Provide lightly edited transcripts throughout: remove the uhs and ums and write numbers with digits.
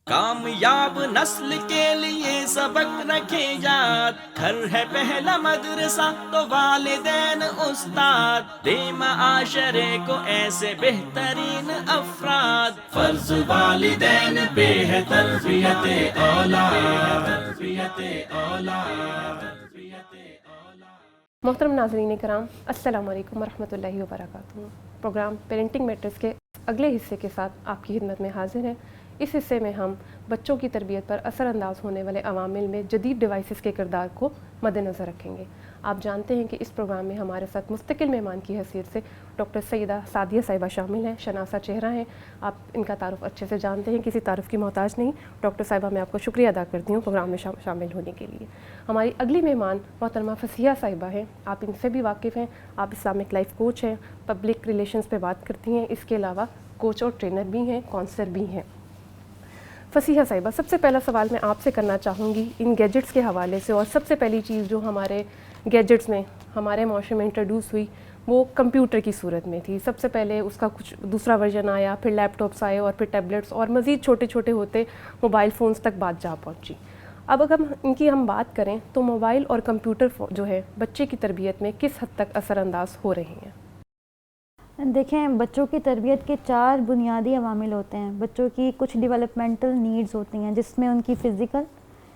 کامیاب نسل کے لیے سبق رکھے یاد، گھر ہے پہلا مدرسہ تو والدین استاد، دے معاشرے کو ایسے بہترین افراد، فرض والدین پہ ہے تربیت اولاد، تربیت اولاد۔ محترم ناظرین کرام، السلام علیکم ورحمۃ اللہ وبرکاتہ۔ پروگرام پیرنٹنگ میٹرز کے اگلے حصے کے ساتھ آپ کی خدمت میں حاضر ہیں۔ اس حصے میں ہم بچوں کی تربیت پر اثر انداز ہونے والے عوامل میں جدید ڈیوائسز کے کردار کو مد نظر رکھیں گے۔ آپ جانتے ہیں کہ اس پروگرام میں ہمارے ساتھ مستقل مہمان کی حیثیت سے ڈاکٹر سیدہ سعدیہ صاحبہ شامل ہیں، شناسہ چہرہ ہیں۔ آپ ان کا تعارف اچھے سے جانتے ہیں، کسی تعارف کی محتاج نہیں۔ ڈاکٹر صاحبہ، میں آپ کو شکریہ ادا کرتی ہوں پروگرام میں شامل ہونے کے لیے۔ ہماری اگلی مہمان محترمہ فصیحہ صاحبہ ہیں، آپ ان سے بھی واقف ہیں۔ آپ اسلامک لائف کوچ ہیں، پبلک ریلیشنز پہ بات کرتی ہیں، اس کے علاوہ کوچ اور ٹرینر بھی ہیں، کونسلر بھی ہیں۔ فصیحہ صاحبہ، سب سے پہلا سوال میں آپ سے کرنا چاہوں گی ان گیجٹس کے حوالے سے، اور سب سے پہلی چیز جو ہمارے گیجٹس میں ہمارے معاشرے میں انٹروڈیوس ہوئی وہ کمپیوٹر کی صورت میں تھی۔ سب سے پہلے اس کا کچھ دوسرا ورژن آیا، پھر لیپ ٹاپس آئے، اور پھر ٹیبلٹس، اور مزید چھوٹے چھوٹے ہوتے موبائل فونز تک بات جا پہنچی۔ اب اگر ان کی ہم بات کریں تو موبائل اور کمپیوٹر جو ہے بچے کی تربیت میں کس حد تک اثر انداز ہو رہے ہیں؟ دیکھیں، بچوں کی تربیت کے 4 بنیادی عوامل ہوتے ہیں۔ بچوں کی کچھ ڈیولپمنٹل نیڈز ہوتی ہیں جس میں ان کی physical,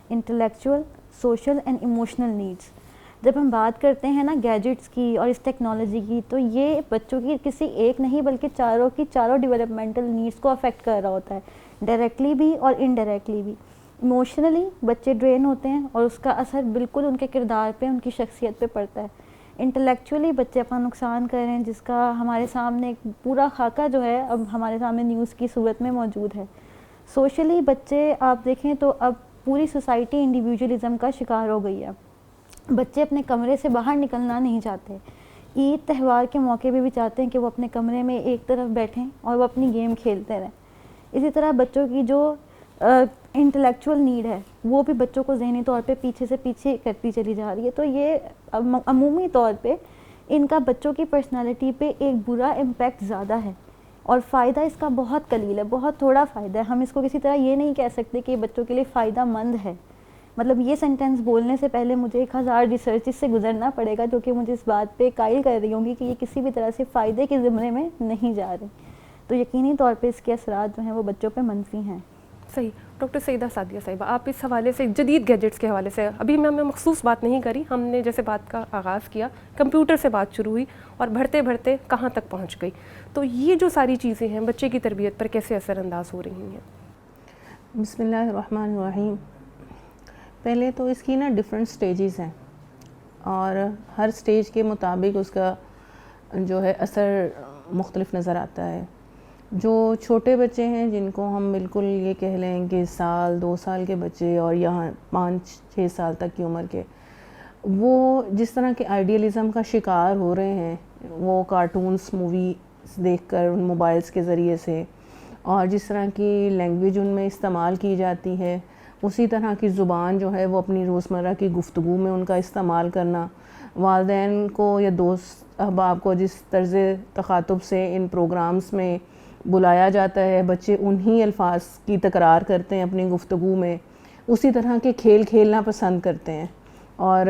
intellectual, social and emotional needs. جب ہم بات کرتے ہیں نا گیجٹس کی اور اس ٹیکنالوجی کی، تو یہ بچوں کی کسی ایک نہیں بلکہ چاروں کی چاروں ڈیولپمنٹل نیڈز کو افیکٹ کر رہا ہوتا ہے، ڈائریکٹلی بھی اور انڈائریکٹلی بھی۔ ایموشنلی بچے ڈرین ہوتے ہیں اور اس کا اثر بالکل ان کے کردار پہ، ان کی شخصیت پہ پڑتا ہے۔ انٹلیکچولی بچے اپنا نقصان کر رہے ہیں، جس کا ہمارے سامنے ایک پورا خاکہ جو ہے اب ہمارے سامنے نیوز کی صورت میں موجود ہے۔ سوشلی بچے آپ دیکھیں تو اب پوری سوسائٹی انڈیویجولزم کا شکار ہو گئی ہے۔ بچے اپنے کمرے سے باہر نکلنا نہیں چاہتے۔ عید تہوار کے موقع پہ بھی چاہتے ہیں کہ وہ اپنے کمرے میں ایک طرف بیٹھیں اور وہ اپنی گیم کھیلتے رہیں۔ اسی طرح بچوں کی جو انٹلیکچول نیڈ ہے وہ بھی بچوں کو ذہنی طور پہ پیچھے سے پیچھے کرتی چلی جا رہی ہے۔ تو یہ عمومی طور پہ ان کا بچوں کی پرسنالٹی پہ ایک برا امپیکٹ زیادہ ہے، اور فائدہ اس کا بہت قلیل ہے، بہت تھوڑا فائدہ ہے۔ ہم اس کو کسی طرح یہ نہیں کہہ سکتے کہ یہ بچوں کے لیے فائدہ مند ہے۔ مطلب یہ سینٹینس بولنے سے پہلے مجھے 1000 ریسرچز سے گزرنا پڑے گا جو کہ مجھے اس بات پہ قائل کر رہی ہوں گی کہ یہ کسی بھی طرح سے فائدے کے زمرے میں نہیں جا رہی۔ تو یقینی طور پہ اس کے اثرات جو ہیں وہ بچوں پہ منفی ہیں۔ صحیح۔ ڈاکٹر سیدہ سعدیہ صاحبہ، آپ اس حوالے سے جدید گیجٹس کے حوالے سے، ابھی میں مخصوص بات نہیں کری، ہم نے جیسے بات کا آغاز کیا کمپیوٹر سے بات شروع ہوئی اور بڑھتے بڑھتے کہاں تک پہنچ گئی، تو یہ جو ساری چیزیں ہیں بچے کی تربیت پر کیسے اثر انداز ہو رہی ہیں؟ بسم اللہ الرحمن الرحیم۔ پہلے تو اس کی نا ڈفرینٹ سٹیجز ہیں، اور ہر سٹیج کے مطابق اس کا جو ہے اثر مختلف نظر آتا ہے۔ جو چھوٹے بچے ہیں جن کو ہم بالکل یہ کہہ لیں کہ 2 سال کے بچے اور یہاں 5-6 سال تک کی عمر کے، وہ جس طرح کے آئیڈیلزم کا شکار ہو رہے ہیں، وہ کارٹونز، موویز دیکھ کر ان موبائلز کے ذریعے سے، اور جس طرح کی لینگویج ان میں استعمال کی جاتی ہے اسی طرح کی زبان جو ہے وہ اپنی روزمرہ کی گفتگو میں ان کا استعمال کرنا، والدین کو یا دوست احباب کو جس طرز تخاطب سے ان پروگرامز میں بلایا جاتا ہے، بچے انہی الفاظ کی تکرار کرتے ہیں اپنی گفتگو میں، اسی طرح کے کھیل کھیلنا پسند کرتے ہیں۔ اور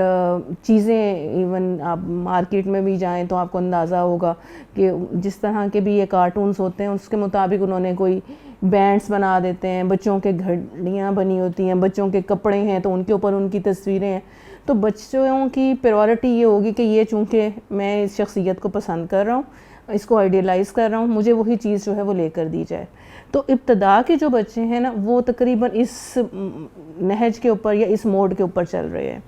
چیزیں ایون آپ مارکیٹ میں بھی جائیں تو آپ کو اندازہ ہوگا کہ جس طرح کے بھی یہ کارٹونز ہوتے ہیں اس کے مطابق انہوں نے کوئی بینڈز بنا دیتے ہیں، بچوں کے گھڑیاں بنی ہوتی ہیں، بچوں کے کپڑے ہیں تو ان کے اوپر ان کی تصویریں ہیں۔ تو بچوں کی پریورٹی یہ ہوگی کہ یہ چونکہ میں اس شخصیت کو پسند کر رہا ہوں، اس کو آئیڈیلائز کر رہا ہوں، مجھے وہی چیز جو ہے وہ لے کر دی جائے۔ تو ابتدا کے جو بچے ہیں نا وہ تقریباً اس نہج کے اوپر یا اس موڈ کے اوپر چل رہے ہیں۔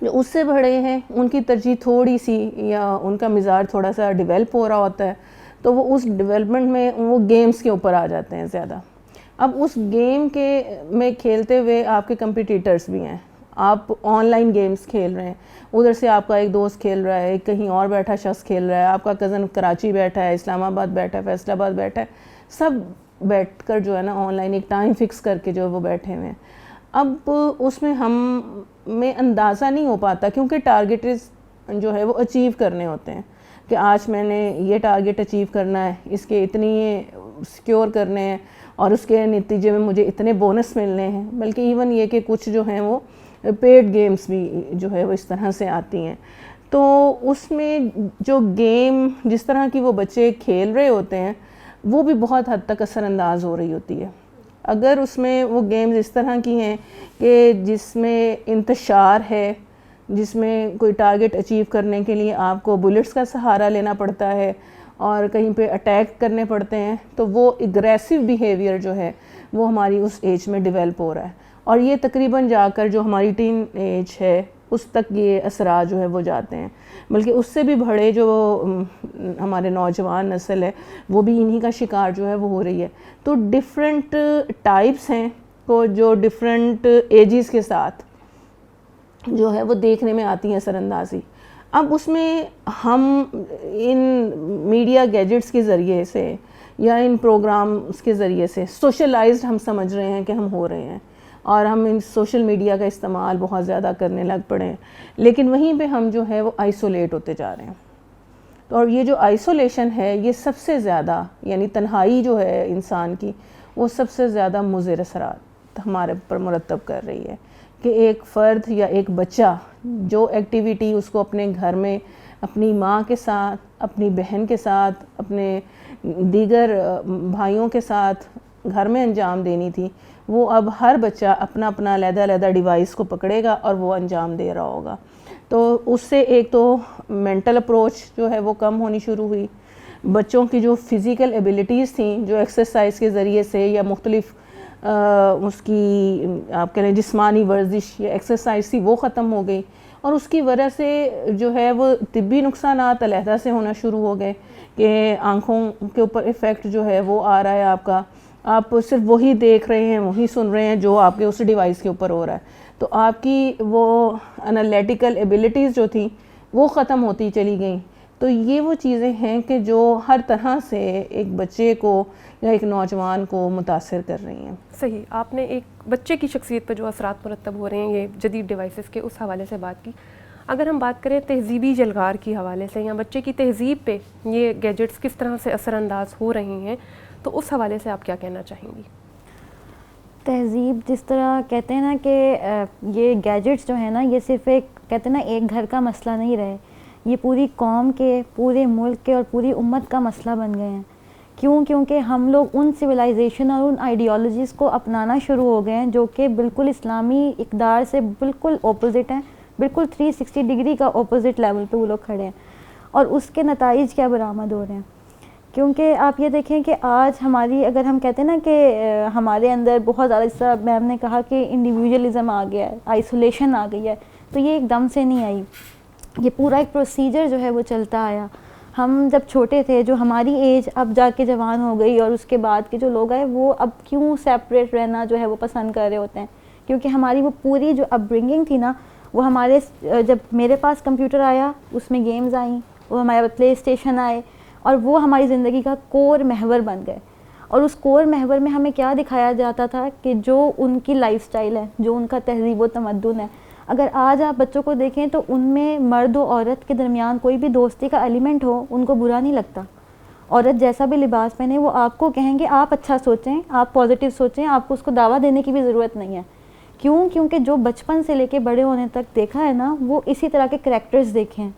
جو اس سے بڑے ہیں ان کی ترجیح تھوڑی سی یا ان کا مزاج تھوڑا سا ڈیولپ ہو رہا ہوتا ہے، تو وہ اس ڈیولپمنٹ میں وہ گیمز کے اوپر آ جاتے ہیں زیادہ۔ اب اس گیم کے میں کھیلتے ہوئے آپ کے کمپٹیٹرز بھی ہیں، آپ آن لائن گیمز کھیل رہے ہیں، ادھر سے آپ کا ایک دوست کھیل رہا ہے، ایک کہیں اور بیٹھا شخص کھیل رہا ہے، آپ کا کزن کراچی بیٹھا ہے، اسلام آباد بیٹھا ہے، فیصل آباد بیٹھا ہے، سب بیٹھ کر جو ہے نا آن لائن ایک ٹائم فکس کر کے جو ہے وہ بیٹھے ہوئے ہیں۔ اب اس میں ہم میں اندازہ نہیں ہو پاتا کیونکہ ٹارگیٹز جو ہے وہ اچیو کرنے ہوتے ہیں کہ آج میں نے یہ ٹارگیٹ اچیو کرنا ہے، اس کے اتنی سیکیور کرنے ہیں، اور اس کے نتیجے میں مجھے اتنے بونس ملنے ہیں، بلکہ ایون یہ کہ کچھ جو ہیں وہ پیڈ گیمز بھی جو ہے وہ اس طرح سے آتی ہیں. تو اس میں جو گیم جس طرح کی وہ بچے کھیل رہے ہوتے ہیں وہ بھی بہت حد تک اثر انداز ہو رہی ہوتی ہے. اگر اس میں وہ گیمز اس طرح کی ہیں کہ جس میں انتشار ہے، جس میں کوئی ٹارگٹ اچیو کرنے کے لیے آپ کو بلٹس کا سہارا لینا پڑتا ہے اور کہیں پہ اٹیک کرنے پڑتے ہیں، تو وہ اگریسو بیہیویئر جو ہے وہ ہماری اس ایج میں ڈیولپ ہو رہا ہے. اور یہ تقریباً جا کر جو ہماری ٹین ایج ہے اس تک یہ اثرات جو ہے وہ جاتے ہیں. بلکہ اس سے بھی بڑے جو ہمارے نوجوان نسل ہے وہ بھی انہی کا شکار جو ہے وہ ہو رہی ہے. تو ڈفرینٹ ٹائپس ہیں کو جو ڈفرینٹ ایجز کے ساتھ جو ہے وہ دیکھنے میں آتی ہیں اثر اندازی. اب اس میں ہم ان میڈیا گیجٹس کے ذریعے سے یا ان پروگرامز کے ذریعے سے سوشلائزڈ ہم سمجھ رہے ہیں کہ ہم ہو رہے ہیں، اور ہم ان سوشل میڈیا کا استعمال بہت زیادہ کرنے لگ پڑے ہیں، لیکن وہیں پہ ہم جو ہے وہ آئسولیٹ ہوتے جا رہے ہیں. اور یہ جو آئسولیشن ہے یہ سب سے زیادہ، یعنی تنہائی جو ہے انسان کی، وہ سب سے زیادہ مضر اثرات ہمارے پر مرتب کر رہی ہے. کہ ایک فرد یا ایک بچہ جو ایکٹیویٹی اس کو اپنے گھر میں اپنی ماں کے ساتھ، اپنی بہن کے ساتھ، اپنے دیگر بھائیوں کے ساتھ گھر میں انجام دینی تھی، وہ اب ہر بچہ اپنا اپنا علیحدہ علیحدہ ڈیوائس کو پکڑے گا اور وہ انجام دے رہا ہوگا. تو اس سے ایک تو مینٹل اپروچ جو ہے وہ کم ہونی شروع ہوئی. بچوں کی جو فزیکل ایبیلٹیز تھیں جو ایکسرسائز کے ذریعے سے یا مختلف اس کی آپ کہہ لیں جسمانی ورزش یا ایکسرسائز تھی وہ ختم ہو گئی، اور اس کی وجہ سے جو ہے وہ طبی نقصانات علیحدہ سے ہونا شروع ہو گئے کہ آنکھوں کے اوپر ایفیکٹ جو ہے وہ آ رہا ہے آپ کا، آپ صرف وہی دیکھ رہے ہیں، وہی سن رہے ہیں جو آپ کے اس ڈیوائس کے اوپر ہو رہا ہے. تو آپ کی وہ انالیٹیکل ایبیلٹیز جو تھیں وہ ختم ہوتی چلی گئیں. تو یہ وہ چیزیں ہیں کہ جو ہر طرح سے ایک بچے کو یا ایک نوجوان کو متاثر کر رہی ہیں. صحیح، آپ نے ایک بچے کی شخصیت پر جو اثرات مرتب ہو رہے ہیں یہ جدید ڈیوائسز کے، اس حوالے سے بات کی. اگر ہم بات کریں تہذیبی جلغار کی حوالے سے یا بچے کی تہذیب پہ یہ گیجٹس کس طرح سے اثر انداز ہو رہی ہیں، تو اس حوالے سے آپ کیا کہنا چاہیں گی؟ تہذیب جس طرح کہتے ہیں نا کہ یہ گیجٹس جو ہیں نا یہ صرف ایک کہتے ہیں نا ایک گھر کا مسئلہ نہیں رہے، یہ پوری قوم کے، پورے ملک کے اور پوری امت کا مسئلہ بن گئے ہیں. کیونکہ ہم لوگ ان سویلائزیشن اور ان آئیڈیالوجیز کو اپنانا شروع ہو گئے ہیں جو کہ بالکل اسلامی اقدار سے بالکل اپوزٹ ہیں، بالکل 360 ڈگری کا اپوزٹ لیول پہ وہ لوگ کھڑے ہیں. اور اس کے نتائج کیا برآمد ہو رہے ہیں؟ کیونکہ آپ یہ دیکھیں کہ آج ہماری، اگر ہم کہتے ہیں نا کہ ہمارے اندر بہت زیادہ، جس طرح میم نے کہا کہ انڈیویجولزم آ گیا ہے، آئسولیشن آ گئی ہے، تو یہ ایک دم سے نہیں آئی. یہ پورا ایک پروسیجر جو ہے وہ چلتا آیا. ہم جب چھوٹے تھے، جو ہماری ایج اب جا کے جوان ہو گئی، اور اس کے بعد کے جو لوگ آئے وہ اب کیوں سیپریٹ رہنا جو ہے وہ پسند کر رہے ہوتے ہیں؟ کیونکہ ہماری وہ پوری جو اپ برنگنگ تھی نا، وہ ہمارے جب میرے پاس کمپیوٹر آیا اس میں گیمز آئیں، وہ ہمارے پلے اسٹیشن آئے، اور وہ ہماری زندگی کا کور محور بن گئے. اور اس کور محور میں ہمیں کیا دکھایا جاتا تھا کہ جو ان کی لائف سٹائل ہے، جو ان کا تہذیب و تمدن ہے. اگر آج آپ بچوں کو دیکھیں تو ان میں مرد و عورت کے درمیان کوئی بھی دوستی کا ایلیمنٹ ہو ان کو برا نہیں لگتا. عورت جیسا بھی لباس پہنے وہ آپ کو کہیں گے آپ اچھا سوچیں، آپ پازیٹیو سوچیں، آپ کو اس کو دعویٰ دینے کی بھی ضرورت نہیں ہے. کیونکہ جو بچپن سے لے کے بڑے ہونے تک دیکھا ہے نا، وہ اسی طرح کے کریکٹرز دیکھے ہیں.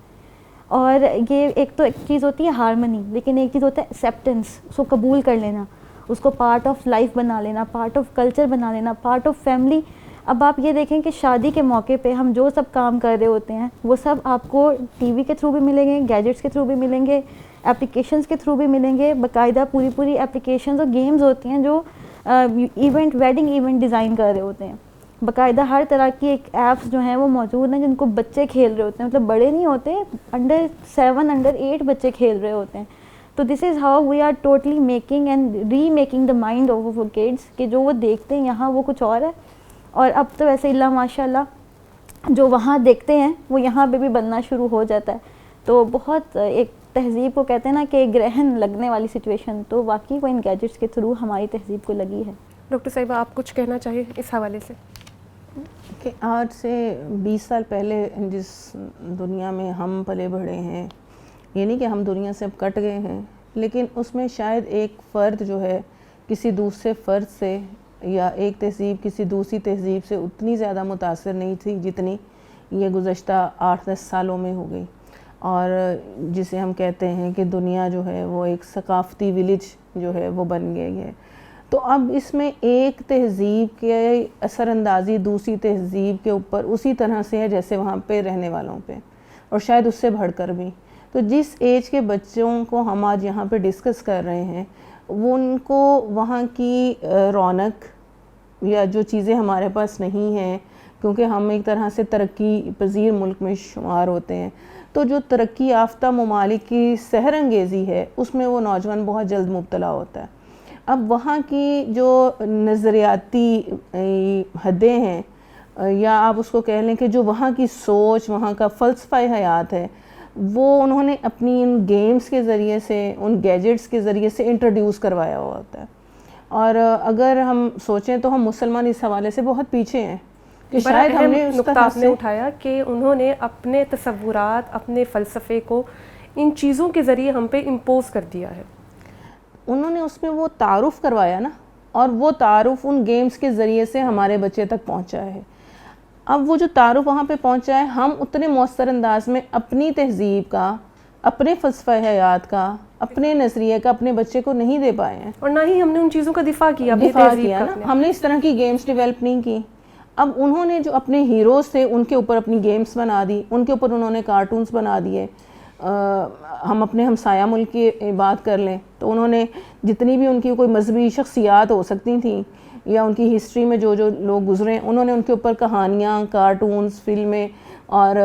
اور یہ ایک چیز ہوتی ہے ہارمنی، لیکن ایک چیز ہوتا ہے ایکسیپٹنس، اس کو قبول کر لینا، اس کو پارٹ آف لائف بنا لینا، پارٹ آف کلچر بنا لینا، پارٹ آف فیملی. اب آپ یہ دیکھیں کہ شادی کے موقع پہ ہم جو سب کام کر رہے ہوتے ہیں وہ سب آپ کو ٹی وی کے تھرو بھی ملیں گے، گیجٹس کے تھرو بھی ملیں گے، اپلیکیشنز کے تھرو بھی ملیں گے. باقاعدہ پوری اپلیکیشنز اور گیمز ہوتی ہیں جو ویڈنگ ایونٹ ڈیزائن کر رہے ہوتے ہیں. باقاعدہ ہر طرح کی ایک ایپس جو ہیں وہ موجود ہیں جن کو بچے کھیل رہے ہوتے ہیں، مطلب بڑے نہیں ہوتے، انڈر 7 انڈر 8 بچے کھیل رہے ہوتے ہیں. تو this is how we are totally making and remaking the mind of kids, کہ جو وہ دیکھتے ہیں یہاں وہ کچھ اور ہے. اور اب تو ویسے اللہ ماشاء اللہ جو وہاں دیکھتے ہیں وہ یہاں پہ بھی بننا شروع ہو جاتا ہے. تو بہت ایک تہذیب کو کہتے ہیں نا کہ گرہن لگنے والی سچویشن تو واقعی وہ ان گیجٹس کے تھرو ہماری تہذیب کو لگی ہے. ڈاکٹر صاحبہ آپ کچھ کہنا چاہیے اس حوالے سے؟ کہ آج سے 20 سال پہلے جس دنیا میں ہم پلے بڑھے ہیں، یہ نہیں کہ ہم دنیا سے اب کٹ گئے ہیں، لیکن اس میں شاید ایک فرد جو ہے کسی دوسرے فرد سے یا ایک تہذیب کسی دوسری تہذیب سے اتنی زیادہ متاثر نہیں تھی جتنی یہ گزشتہ 8-10 سالوں میں ہو گئی، اور جسے ہم کہتے ہیں کہ دنیا جو ہے وہ ایک ثقافتی ولیج جو ہے وہ بن گئی ہے۔ تو اب اس میں ایک تہذیب کے اثر اندازی دوسری تہذیب کے اوپر اسی طرح سے ہے جیسے وہاں پہ رہنے والوں پہ، اور شاید اس سے بڑھ کر بھی۔ تو جس ایج کے بچوں کو ہم آج یہاں پہ ڈسکس کر رہے ہیں، وہ ان کو وہاں کی رونق یا جو چیزیں ہمارے پاس نہیں ہیں، کیونکہ ہم ایک طرح سے ترقی پذیر ملک میں شمار ہوتے ہیں، تو جو ترقی یافتہ ممالک کی سحر انگیزی ہے اس میں وہ نوجوان بہت جلد مبتلا ہوتا ہے۔ اب وہاں کی جو نظریاتی حدیں ہیں، یا آپ اس کو کہہ لیں کہ جو وہاں کی سوچ، وہاں کا فلسفہ حیات ہے، وہ انہوں نے اپنی ان گیمز کے ذریعے سے، ان گیجٹس کے ذریعے سے انٹروڈیوس کروایا ہوا ہوتا ہے۔ اور اگر ہم سوچیں تو ہم مسلمان اس حوالے سے بہت پیچھے ہیں کہ شاید ہم نے اس نقطہ طرح آپ نے اٹھایا کہ انہوں نے اپنے تصورات، اپنے فلسفے کو ان چیزوں کے ذریعے ہم پہ امپوز کر دیا ہے۔ انہوں نے اس میں وہ تعارف کروایا نا، اور وہ تعارف ان گیمز کے ذریعے سے ہمارے بچے تک پہنچا ہے۔ اب وہ جو تعارف وہاں پہ پہنچا ہے، ہم اتنے مؤثر انداز میں اپنی تہذیب کا، اپنے فلسفہ حیات کا، اپنے نظریے کا اپنے بچے کو نہیں دے پائے ہیں، اور نہ ہی ہم نے ان چیزوں کا دفاع کیا، نا ہم نے اس طرح کی گیمز ڈیولپ نہیں کی۔ اب انہوں نے جو اپنے ہیروز تھے ان کے اوپر اپنی گیمز بنا دی، ان کے اوپر انہوں نے کارٹونز بنا دیے۔ ہم اپنے ہمسایہ ملک کی بات کر لیں تو انہوں نے جتنی بھی ان کی کوئی مذہبی شخصیات ہو سکتی تھیں یا ان کی ہسٹری میں جو جو لوگ گزرے، انہوں نے ان کے اوپر کہانیاں، کارٹونز، فلمیں اور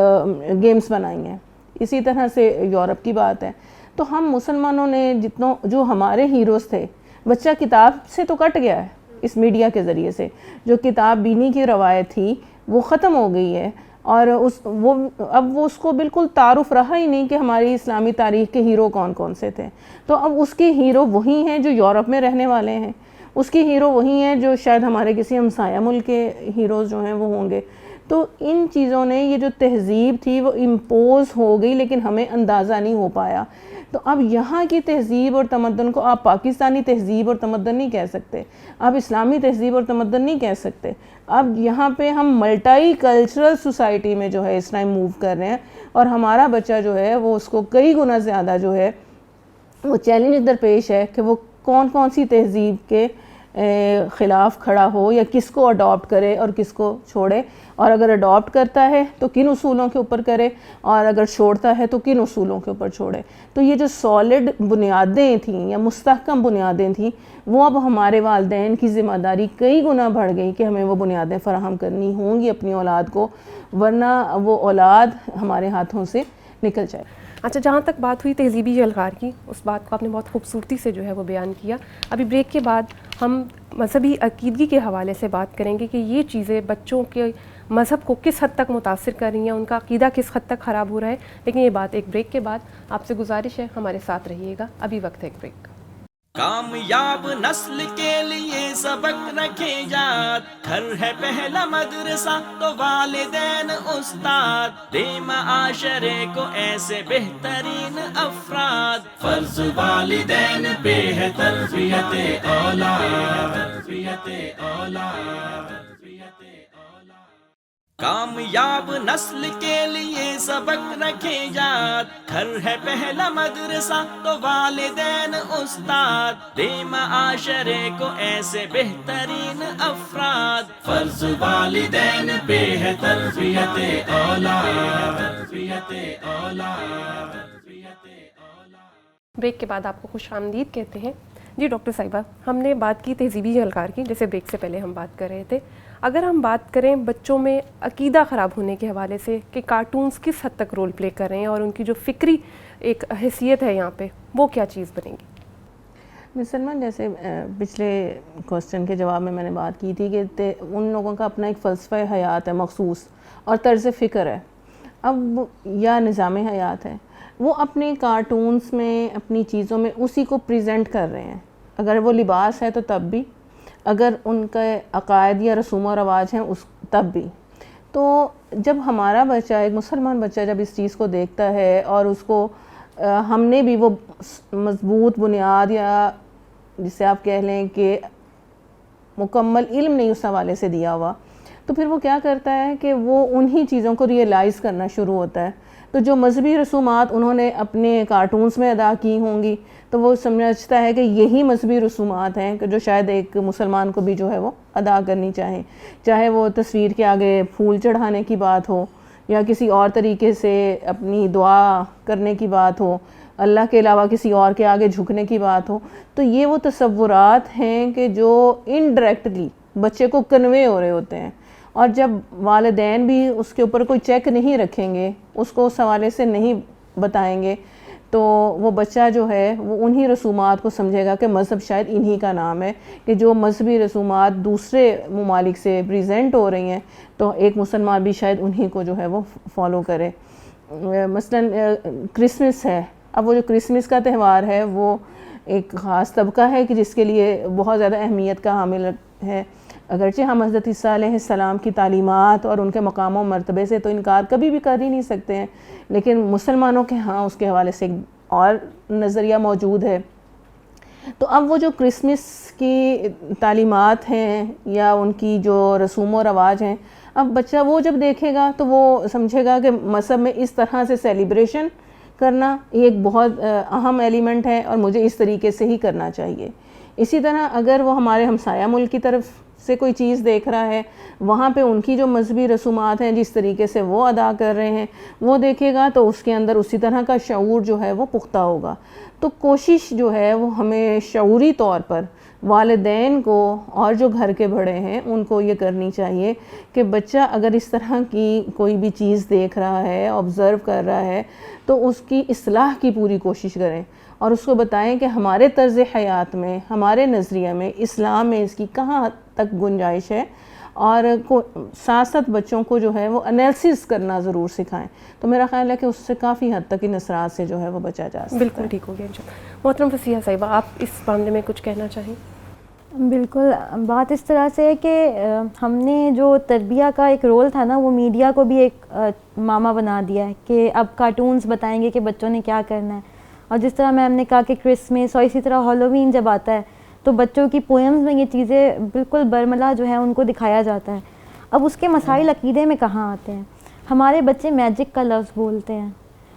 گیمز بنائی ہیں۔ اسی طرح سے یورپ کی بات ہے۔ تو ہم مسلمانوں نے جو ہمارے ہیروز تھے، بچہ کتاب سے تو کٹ گیا ہے اس میڈیا کے ذریعے سے، جو کتاب بینی کی روایت تھی وہ ختم ہو گئی ہے، اور اب وہ اس کو بالکل تعارف رہا ہی نہیں کہ ہماری اسلامی تاریخ کے ہیرو کون کون سے تھے۔ تو اب اس کے ہیرو وہی ہیں جو یورپ میں رہنے والے ہیں، اس کے ہیرو وہی ہیں جو شاید ہمارے کسی ہمسایہ ملک کے ہیروز جو ہیں وہ ہوں گے۔ تو ان چیزوں نے یہ جو تہذیب تھی وہ امپوز ہو گئی، لیکن ہمیں اندازہ نہیں ہو پایا۔ تو اب یہاں کی تہذیب اور تمدن کو آپ پاکستانی تہذیب اور تمدن نہیں کہہ سکتے، آپ اسلامی تہذیب اور تمدن نہیں کہہ سکتے۔ اب یہاں پہ ہم ملٹائی کلچرل سوسائٹی میں جو ہے اس ٹائم موو کر رہے ہیں، اور ہمارا بچہ جو ہے وہ اس کو کئی گنا زیادہ جو ہے وہ چیلنج درپیش ہے کہ وہ کون کون سی تہذیب کے خلاف کھڑا ہو، یا کس کو اڈاپٹ کرے اور کس کو چھوڑے، اور اگر اڈاپٹ کرتا ہے تو کن اصولوں کے اوپر کرے، اور اگر چھوڑتا ہے تو کن اصولوں کے اوپر چھوڑے۔ تو یہ جو سالڈ بنیادیں تھیں یا مستحکم بنیادیں تھیں، وہ اب ہمارے والدین کی ذمہ داری کئی گنا بڑھ گئی کہ ہمیں وہ بنیادیں فراہم کرنی ہوں گی اپنی اولاد کو، ورنہ وہ اولاد ہمارے ہاتھوں سے نکل جائے۔ اچھا، جہاں تک بات ہوئی تہذیبی جلغار کی، اس بات کو آپ نے بہت خوبصورتی سے جو ہے وہ بیان کیا۔ ابھی بریک کے بعد ہم مذہبی عقیدگی کے حوالے سے بات کریں گے کہ یہ چیزیں بچوں کے مذہب کو کس حد تک متاثر کر رہی ہیں، ان کا عقیدہ کس حد تک خراب ہو رہا ہے، لیکن یہ بات ایک بریک کے بعد۔ آپ سے گزارش ہے ہمارے ساتھ رہیے گا، ابھی وقت ہے ایک بریک کا۔ کامیاب نسل کے لیے سبق رکھے یاد، گھر ہے پہلا مدرسہ تو والدین استاد، دے معاشرے کو ایسے بہترین افراد، فرض والدین پہ ہے تربیت اولاد۔ کامیاب نسل کے لیے سبق رکھے یاد، گھر ہے پہلا مدرسہ تو والدین استاد، دے معاشرے کو ایسے بہترین افراد، فرض والدین پہ ہے تربیت اولاد۔ بریک کے بعد آپ کو خوش آمدید کہتے ہیں۔ جی ڈاکٹر صاحبہ، ہم نے بات کی تہذیبی جلغار کی، جیسے بریک سے پہلے ہم بات کر رہے تھے۔ اگر ہم بات کریں بچوں میں عقیدہ خراب ہونے کے حوالے سے کہ کارٹونز کس حد تک رول پلے کر رہے ہیں اور ان کی جو فکری ایک حیثیت ہے یہاں پہ، وہ کیا چیز بنے گی؟ مسلمان، جیسے پچھلے کوسچن کے جواب میں نے بات کی تھی کہ ان لوگوں کا اپنا ایک فلسفہ حیات ہے مخصوص، اور طرز فکر ہے، اب یا نظام حیات ہے، وہ اپنے کارٹونز میں، اپنی چیزوں میں اسی کو پریزنٹ کر رہے ہیں۔ اگر وہ لباس ہے تو تب بھی، اگر ان کا عقائد یا رسوم و رواج ہیں تب بھی۔ تو جب ہمارا بچہ، ایک مسلمان بچہ جب اس چیز کو دیکھتا ہے اور اس کو ہم نے بھی وہ مضبوط بنیاد یا جسے آپ کہہ لیں کہ مکمل علم نہیں اس حوالے سے دیا ہوا، تو پھر وہ کیا کرتا ہے کہ وہ انہی چیزوں کو ریئلائز کرنا شروع ہوتا ہے. تو جو مذہبی رسومات انہوں نے اپنے کارٹونز میں ادا کی ہوں گی تو وہ سمجھتا ہے کہ یہی مذہبی رسومات ہیں کہ جو شاید ایک مسلمان کو بھی جو ہے وہ ادا کرنی چاہے وہ تصویر کے آگے پھول چڑھانے کی بات ہو یا کسی اور طریقے سے اپنی دعا کرنے کی بات ہو، اللہ کے علاوہ کسی اور کے آگے جھکنے کی بات ہو. تو یہ وہ تصورات ہیں کہ جو انڈائریکٹلی بچے کو کنوے ہو رہے ہوتے ہیں، اور جب والدین بھی اس کے اوپر کوئی چیک نہیں رکھیں گے، اس کو اس حوالے سے نہیں بتائیں گے، تو وہ بچہ جو ہے وہ انہی رسومات کو سمجھے گا کہ مذہب شاید انہی کا نام ہے، کہ جو مذہبی رسومات دوسرے ممالک سے پریزنٹ ہو رہی ہیں تو ایک مسلمان بھی شاید انہی کو جو ہے وہ فالو کرے. مثلا کرسمس ہے، اب وہ جو کرسمس کا تہوار ہے وہ ایک خاص طبقہ ہے کہ جس کے لیے بہت زیادہ اہمیت کا حامل ہے. اگرچہ ہم حضرت عیسیٰ علیہ السلام کی تعلیمات اور ان کے مقام و مرتبے سے تو انکار کبھی بھی کر ہی نہیں سکتے ہیں، لیکن مسلمانوں کے ہاں اس کے حوالے سے ایک اور نظریہ موجود ہے. تو اب وہ جو کرسمس کی تعلیمات ہیں یا ان کی جو رسوم و رواج ہیں، اب بچہ وہ جب دیکھے گا تو وہ سمجھے گا کہ مذہب میں اس طرح سے سیلیبریشن کرنا یہ ایک بہت اہم ایلیمنٹ ہے اور مجھے اس طریقے سے ہی کرنا چاہیے. اسی طرح اگر وہ ہمارے ہمسایہ ملک کی طرف سے کوئی چیز دیکھ رہا ہے، وہاں پہ ان کی جو مذہبی رسومات ہیں جس طریقے سے وہ ادا کر رہے ہیں وہ دیکھے گا تو اس کے اندر اسی طرح کا شعور جو ہے وہ پختہ ہوگا. تو کوشش جو ہے وہ ہمیں شعوری طور پر والدین کو اور جو گھر کے بڑے ہیں ان کو یہ کرنی چاہیے کہ بچہ اگر اس طرح کی کوئی بھی چیز دیکھ رہا ہے، آبزرو کر رہا ہے، تو اس کی اصلاح کی پوری کوشش کریں اور اس کو بتائیں کہ ہمارے طرز حیات میں، ہمارے نظریہ میں، اسلام میں اس کی کہاں حد تک گنجائش ہے، اور ساتھ ساتھ بچوں کو جو ہے وہ انالیسس کرنا ضرور سکھائیں. تو میرا خیال ہے کہ اس سے کافی حد تک ان اثرات سے جو ہے وہ بچا جا سکتا ہے. بالکل ٹھیک ہو گیا انشاءاللہ. محترم فصیحہ صاحبہ، آپ اس معاملے میں کچھ کہنا چاہیں؟ بالکل، بات اس طرح سے ہے کہ ہم نے جو تربیہ کا ایک رول تھا نا، وہ میڈیا کو بھی ایک ماما بنا دیا ہے کہ اب کارٹونز بتائیں گے کہ بچوں نے کیا کرنا ہے. اور جس طرح میم نے کہا کہ کرسمس اور اسی طرح ہالووین جب آتا ہے تو بچوں کی پوئمز میں یہ چیزیں بالکل برملا جو ہے ان کو دکھایا جاتا ہے. اب اس کے مسائل عقیدے میں کہاں آتے ہیں؟ ہمارے بچے میجک کا لفظ بولتے ہیں،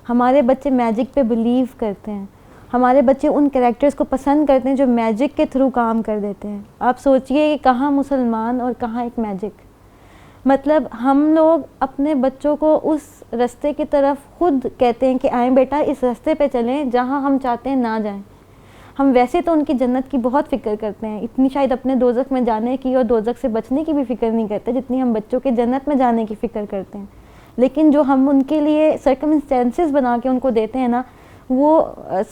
ہمارے بچے میجک پہ بلیو کرتے ہیں، ہمارے بچے ان کریکٹرز کو پسند کرتے ہیں جو میجک کے تھرو کام کر دیتے ہیں. آپ سوچئے کہ کہاں مسلمان اور کہاں ایک میجک. مطلب ہم لوگ اپنے بچوں کو اس رستے کی طرف خود کہتے ہیں کہ آئیں بیٹا اس رستے پہ چلیں جہاں ہم چاہتے ہیں نہ جائیں. ہم ویسے تو ان کی جنت کی بہت فکر کرتے ہیں، اتنی شاید اپنے دوزخ میں جانے کی اور دوزخ سے بچنے کی بھی فکر نہیں کرتے جتنی ہم بچوں کے جنت میں جانے کی فکر کرتے ہیں. لیکن جو ہم ان کے لیے سرکمسٹینسز بنا کے ان کو دیتے ہیں نا، وہ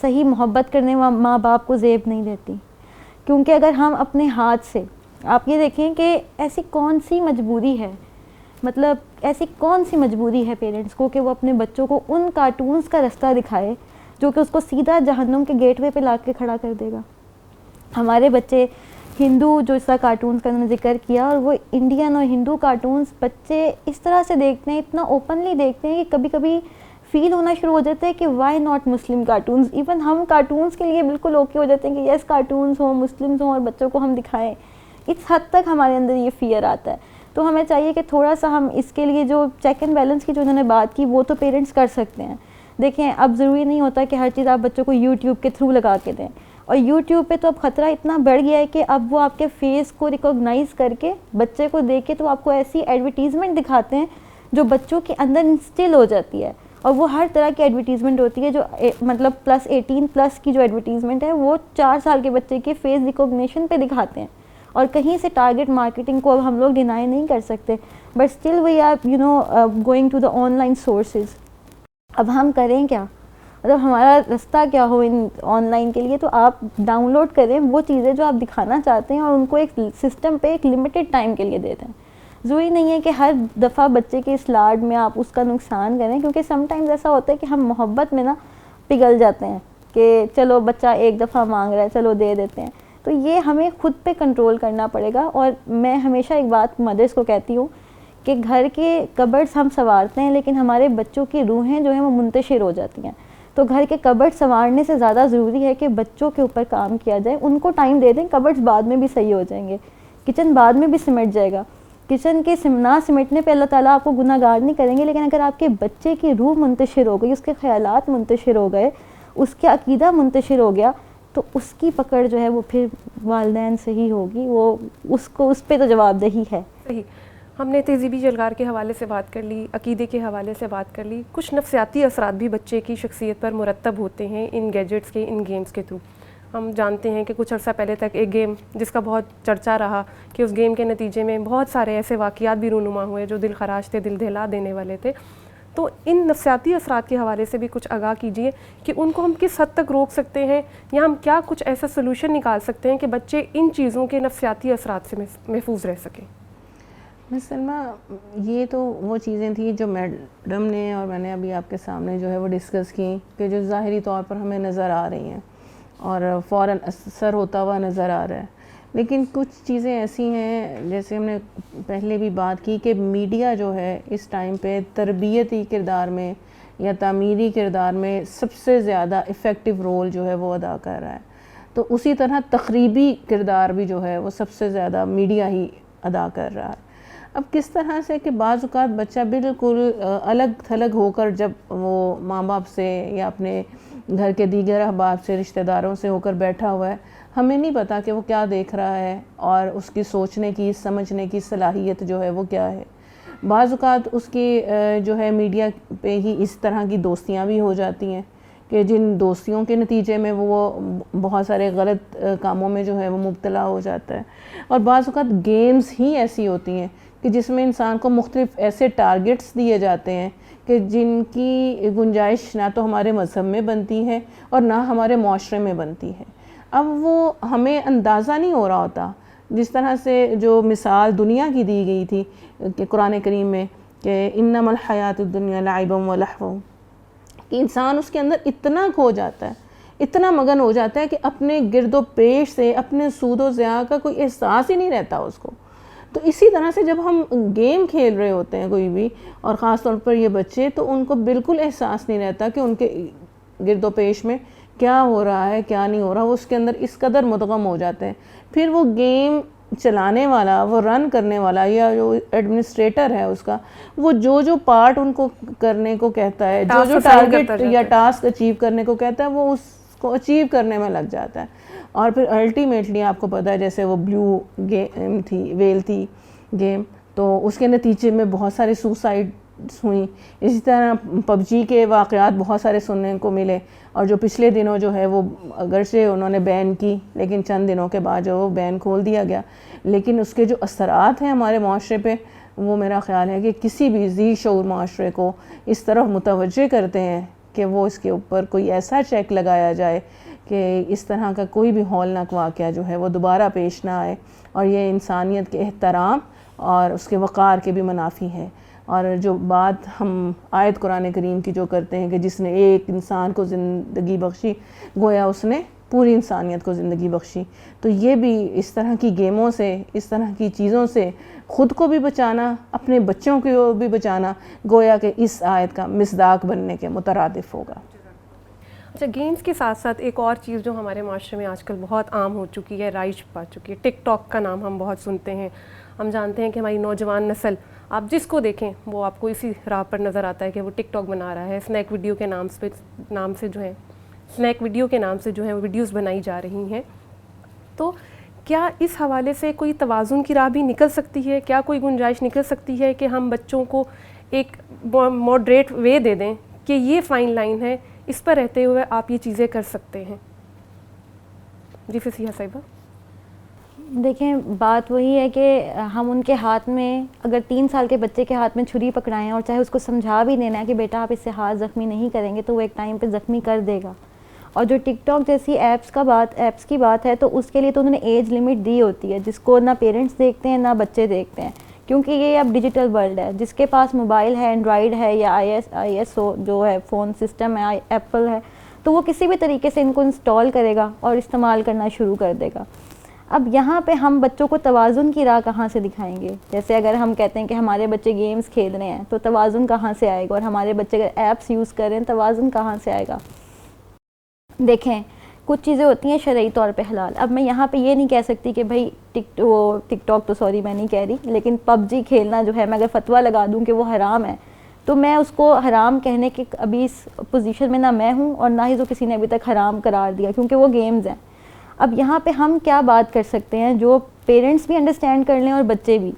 صحیح محبت کرنے ماں باپ کو زیب نہیں دیتی. کیونکہ اگر ہم اپنے ہاتھ سے، آپ یہ دیکھیں کہ ایسی کون سی مجبوری ہے، مطلب ایسی کون سی مجبوری ہے پیرنٹس کو کہ وہ اپنے بچوں کو ان کارٹونز کا رستہ دکھائے جو کہ اس کو سیدھا جہنم کے گیٹ وے پہ لا کے کھڑا کر دے گا. ہمارے بچے ہندو جو اس طرح کارٹونز کا انہوں نے ذکر کیا، اور وہ انڈین اور ہندو کارٹونز بچے اس طرح سے دیکھتے ہیں، اتنا اوپنلی دیکھتے ہیں کہ کبھی کبھی فیل ہونا شروع ہو جاتا ہے کہ why not Muslim cartoons. Even ہم کارٹونز کے لیے بالکل اوکے ہو جاتے ہیں کہ یس کارٹونز ہوں، مسلمز ہوں اور بچوں کو ہم دکھائیں. اس حد تک ہمارے اندر یہ فیئر آتا ہے. تو ہمیں چاہیے کہ تھوڑا سا ہم اس کے لیے جو چیک اینڈ بیلنس کی جو انہوں نے بات کی وہ تو پیرنٹس کر سکتے ہیں. دیکھیں اب ضروری نہیں ہوتا کہ ہر چیز آپ بچوں کو یوٹیوب کے تھرو لگا کے دیں، اور یوٹیوب پہ تو اب خطرہ اتنا بڑھ گیا ہے کہ اب وہ آپ کے فیس کو ریکوگنائز کر کے بچے کو دیکھ کے تو آپ کو ایسی ایڈورٹیزمنٹ دکھاتے ہیں جو بچوں کے اندر انسٹل ہو جاتی ہے. اور وہ ہر طرح کی ایڈورٹیزمنٹ ہوتی ہے جو مطلب +18+ کی جو ایڈورٹیزمنٹ ہے وہ 4 سال کے بچے کے فیس ریکوگنیشن پہ دکھاتے ہیں. اور کہیں سے ٹارگٹ مارکیٹنگ کو اب ہم لوگ ڈینائی نہیں کر سکتے، but still we are going to the online sources. اب ہم کریں کیا؟ مطلب ہمارا رستہ کیا ہو ان آن لائن کے لیے؟ تو آپ ڈاؤن لوڈ کریں وہ چیزیں جو آپ دکھانا چاہتے ہیں اور ان کو ایک سسٹم پہ ایک لمیٹڈ ٹائم کے لیے دے دیں. ضروری نہیں ہے کہ ہر دفعہ بچے کے اس لاڈ میں آپ اس کا نقصان کریں، کیونکہ سم ٹائمز ایسا ہوتا ہے کہ ہم محبت میں نا پگھل جاتے ہیں کہ چلو بچہ ایک دفعہ مانگ رہا ہے چلو دے دیتے ہیں. تو یہ ہمیں خود پہ کنٹرول کرنا پڑے گا. اور میں ہمیشہ ایک بات مدرس کو کہتی ہوں کہ گھر کے کبرڈز ہم سنوارتے ہیں لیکن ہمارے بچوں کی روحیں جو ہیں وہ منتشر ہو جاتی ہیں. تو تو گھر کے کبرڈ سنوارنے سے زیادہ ضروری ہے کہ بچوں کے اوپر کام کیا جائے, ان کو ٹائم دے دیں, کبرڈز بعد میں بھی صحیح ہو جائیں گے, کچن بعد میں بھی سمٹ جائے گا. کچن کے نہ سمٹنے پہ اللہ تعالیٰ آپ کو گناہ گار نہیں کریں گے, لیکن اگر آپ کے بچے کی روح منتشر ہو گئی, اس کے خیالات منتشر ہو گئے, اس کے عقیدہ منتشر ہو گیا, تو اس کی پکڑ جو ہے وہ پھر والدین سے ہی ہوگی, وہ اس پہ تو جواب دہی ہے. صحیح. ہم نے تہذیبی جلگار کے حوالے سے بات کر لی, عقیدے کے حوالے سے بات کر لی, کچھ نفسیاتی اثرات بھی بچے کی شخصیت پر مرتب ہوتے ہیں ان گیجٹس کے, ان گیمز کے تھرو. ہم جانتے ہیں کہ کچھ عرصہ پہلے تک ایک گیم جس کا بہت چرچا رہا کہ اس گیم کے نتیجے میں بہت سارے ایسے واقعات بھی رونما ہوئے جو دل خراش تھے, دل دہلا دینے والے تھے. تو ان نفسیاتی اثرات کے حوالے سے بھی کچھ آگاہ کیجیے کہ ان کو ہم کس حد تک روک سکتے ہیں, یا ہم کیا کچھ ایسا سلوشن نکال سکتے ہیں کہ بچے ان چیزوں کے نفسیاتی اثرات سے محفوظ رہ سکیں. سلمیٰ, یہ تو وہ چیزیں تھیں جو میڈم نے اور میں نے ابھی آپ کے سامنے جو ہے وہ ڈسکس کی, کہ جو ظاہری طور پر ہمیں نظر آ رہی ہیں اور فوراً اثر ہوتا ہوا نظر آ رہا ہے. لیکن کچھ چیزیں ایسی ہیں, جیسے ہم نے پہلے بھی بات کی, کہ میڈیا جو ہے اس ٹائم پہ تربیتی کردار میں یا تعمیری کردار میں سب سے زیادہ افیکٹو رول جو ہے وہ ادا کر رہا ہے. تو اسی طرح تخریبی کردار بھی جو ہے وہ سب سے زیادہ میڈیا ہی ادا کر رہا ہے. اب کس طرح سے کہ بعض اوقات بچہ بالکل الگ تھلگ ہو کر جب وہ ماں باپ سے یا اپنے گھر کے دیگر احباب سے, رشتہ داروں سے ہو کر بیٹھا ہوا ہے, ہمیں نہیں پتا کہ وہ کیا دیکھ رہا ہے اور اس کی سوچنے کی, سمجھنے کی صلاحیت جو ہے وہ کیا ہے. بعض اوقات اس کی جو ہے میڈیا پہ ہی اس طرح کی دوستیاں بھی ہو جاتی ہیں کہ جن دوستیوں کے نتیجے میں وہ بہت سارے غلط کاموں میں جو ہے وہ مبتلا ہو جاتا ہے. اور بعض اوقات گیمز ہی ایسی ہوتی ہیں کہ جس میں انسان کو مختلف ایسے ٹارگٹس دیے جاتے ہیں کہ جن کی گنجائش نہ تو ہمارے مذہب میں بنتی ہے اور نہ ہمارے معاشرے میں بنتی ہے. اب وہ ہمیں اندازہ نہیں ہو رہا ہوتا, جس طرح سے جو مثال دنیا کی دی گئی تھی کہ قرآن کریم میں کہ انما الحیات الدنیا لعب و لہو, کہ انسان اس کے اندر اتنا کھو جاتا ہے, اتنا مگن ہو جاتا ہے کہ اپنے گرد و پیش سے, اپنے سود و ضیاع کا کوئی احساس ہی نہیں رہتا اس کو. تو اسی طرح سے جب ہم گیم کھیل رہے ہوتے ہیں کوئی بھی, اور خاص طور پر یہ بچے, تو ان کو بالکل احساس نہیں رہتا کہ ان کے گرد و پیش میں کیا ہو رہا ہے کیا نہیں ہو رہا. وہ اس کے اندر اس قدر مدغم ہو جاتے ہیں. پھر وہ گیم چلانے والا, وہ رن کرنے والا یا جو ایڈمنسٹریٹر ہے اس کا, وہ جو پارٹ ان کو کرنے کو کہتا ہے, جو ٹارگٹ یا ٹاسک اچیو کرنے کو کہتا ہے, وہ اس کو اچیو کرنے میں لگ جاتا ہے. اور پھر الٹیمیٹلی آپ کو پتہ ہے جیسے وہ بلیو گیم تھی, ویل تھی گیم, تو اس کے نتیجے میں بہت سارے سوسائڈس ہوئیں. اسی طرح پب جی کے واقعات بہت سارے سننے کو ملے, اور جو پچھلے دنوں جو ہے وہ اگرچہ انہوں نے بین کی, لیکن چند دنوں کے بعد جو بین کھول دیا گیا, لیکن اس کے جو اثرات ہیں ہمارے معاشرے پہ, وہ میرا خیال ہے کہ کسی بھی ذی شعور معاشرے کو اس طرف متوجہ کرتے ہیں کہ وہ اس کے اوپر کوئی ایسا چیک لگایا جائے کہ اس طرح کا کوئی بھی ہولناک واقعہ جو ہے وہ دوبارہ پیش نہ آئے. اور یہ انسانیت کے احترام اور اس کے وقار کے بھی منافی ہے. اور جو بات ہم آیت قرآن کریم کی جو کرتے ہیں کہ جس نے ایک انسان کو زندگی بخشی, گویا اس نے پوری انسانیت کو زندگی بخشی. تو یہ بھی اس طرح کی گیموں سے, اس طرح کی چیزوں سے خود کو بھی بچانا, اپنے بچوں کو بھی بچانا, گویا کہ اس آیت کا مصداق بننے کے مترادف ہوگا. اچھا, گیمز کے ساتھ ساتھ ایک اور چیز جو ہمارے معاشرے میں آج کل بہت عام ہو چکی ہے, رائج پا چکی ہے, ٹک ٹاک کا نام ہم بہت سنتے ہیں. ہم جانتے ہیں کہ ہماری نوجوان نسل, آپ جس کو دیکھیں وہ آپ کو اسی راہ پر نظر آتا ہے کہ وہ ٹک ٹاک بنا رہا ہے. اسنیک ویڈیو کے نام سے جو ہے اسنیک ویڈیو کے نام سے جو ہے ویڈیوز بنائی جا رہی ہیں. تو کیا اس حوالے سے کوئی توازن کی راہ بھی نکل سکتی ہے؟ کیا کوئی گنجائش نکل سکتی ہے کہ ہم بچوں کو ایک ماڈریٹ وے دے دیں کہ یہ فائن لائن ہے, اس پر رہتے ہوئے آپ یہ چیزیں کر سکتے ہیں؟ جی فصیحہ صاحبہ. دیکھیں, بات وہی ہے کہ ہم ان کے ہاتھ میں, اگر 3 سال کے بچے کے ہاتھ میں چھری پکڑائیں اور چاہے اس کو سمجھا بھی دینا ہے کہ بیٹا آپ اس سے ہاتھ زخمی نہیں کریں گے, تو وہ ایک ٹائم پہ زخمی کر دے گا. اور جو ٹک ٹاک جیسی ایپس کی بات ہے, تو اس کے لیے تو انہوں نے ایج لمٹ دی ہوتی ہے جس کو نہ پیرنٹس دیکھتے ہیں نہ بچے دیکھتے ہیں, کیونکہ یہ اب ڈیجیٹل ورلڈ ہے. جس کے پاس موبائل ہے, اینڈرائڈ ہے یا آئی ایس او جو ہے فون سسٹم ہے, ایپل ہے, تو وہ کسی بھی طریقے سے ان کو انسٹال کرے گا اور استعمال کرنا شروع کر دے گا. اب یہاں پہ ہم بچوں کو توازن کی راہ کہاں سے دکھائیں گے؟ جیسے اگر ہم کہتے ہیں کہ ہمارے بچے گیمز کھیل رہے ہیں تو توازن کہاں سے آئے گا, اور ہمارے بچے اگر ایپس یوز کر رہے ہیں توازن کہاں سے آئے گا؟ دیکھیں کچھ چیزیں ہوتی ہیں شرعی طور پہ حلال. اب میں یہاں پہ یہ نہیں کہہ سکتی کہ بھائی ٹک ٹاک تو سوری میں نہیں کہہ رہی, لیکن پب جی کھیلنا جو ہے میں اگر فتویٰ لگا دوں کہ وہ حرام ہے تو میں اس کو حرام کہنے کے ابھی اس پوزیشن میں نہ میں ہوں اور نہ ہی تو کسی نے ابھی تک حرام قرار دیا, کیونکہ وہ گیمز ہیں. اب یہاں پہ ہم کیا بات کر سکتے ہیں جو پیرنٹس بھی انڈرسٹینڈ کر لیں اور بچے بھی.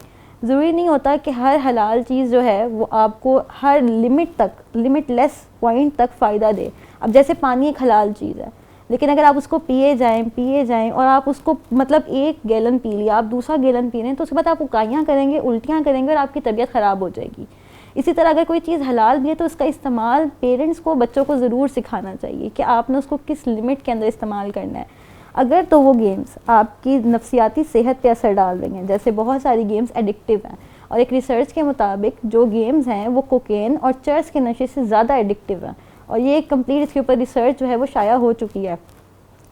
ضروری نہیں ہوتا کہ ہر حلال چیز جو ہے وہ آپ کو ہر لمٹ لیس پوائنٹ تک فائدہ دے. اب جیسے پانی ایک حلال چیز ہے, لیکن اگر آپ اس کو پیے جائیں اور آپ اس کو مطلب 1 گیلن پی لیا, آپ دوسرا گیلن پی رہے ہیں تو اس کے بعد آپ اکائیاں کریں گے, الٹیاں کریں گے اور آپ کی طبیعت خراب ہو جائے گی. اسی طرح اگر کوئی چیز حلال بھی ہے تو اس کا استعمال پیرنٹس کو بچوں کو ضرور سکھانا چاہیے کہ آپ نے اس کو کس لمٹ کے اندر استعمال کرنا ہے. اگر تو وہ گیمز آپ کی نفسیاتی صحت پہ اثر ڈال رہی ہیں, جیسے بہت ساری گیمز ایڈکٹیو ہیں, اور ایک ریسرچ کے مطابق جو گیمز ہیں وہ کوکین اور چرس کے نشے سے زیادہ ایڈکٹیو ہیں, اور یہ ایک کمپلیٹ اس کے اوپر ریسرچ جو ہے وہ شائع ہو چکی ہے.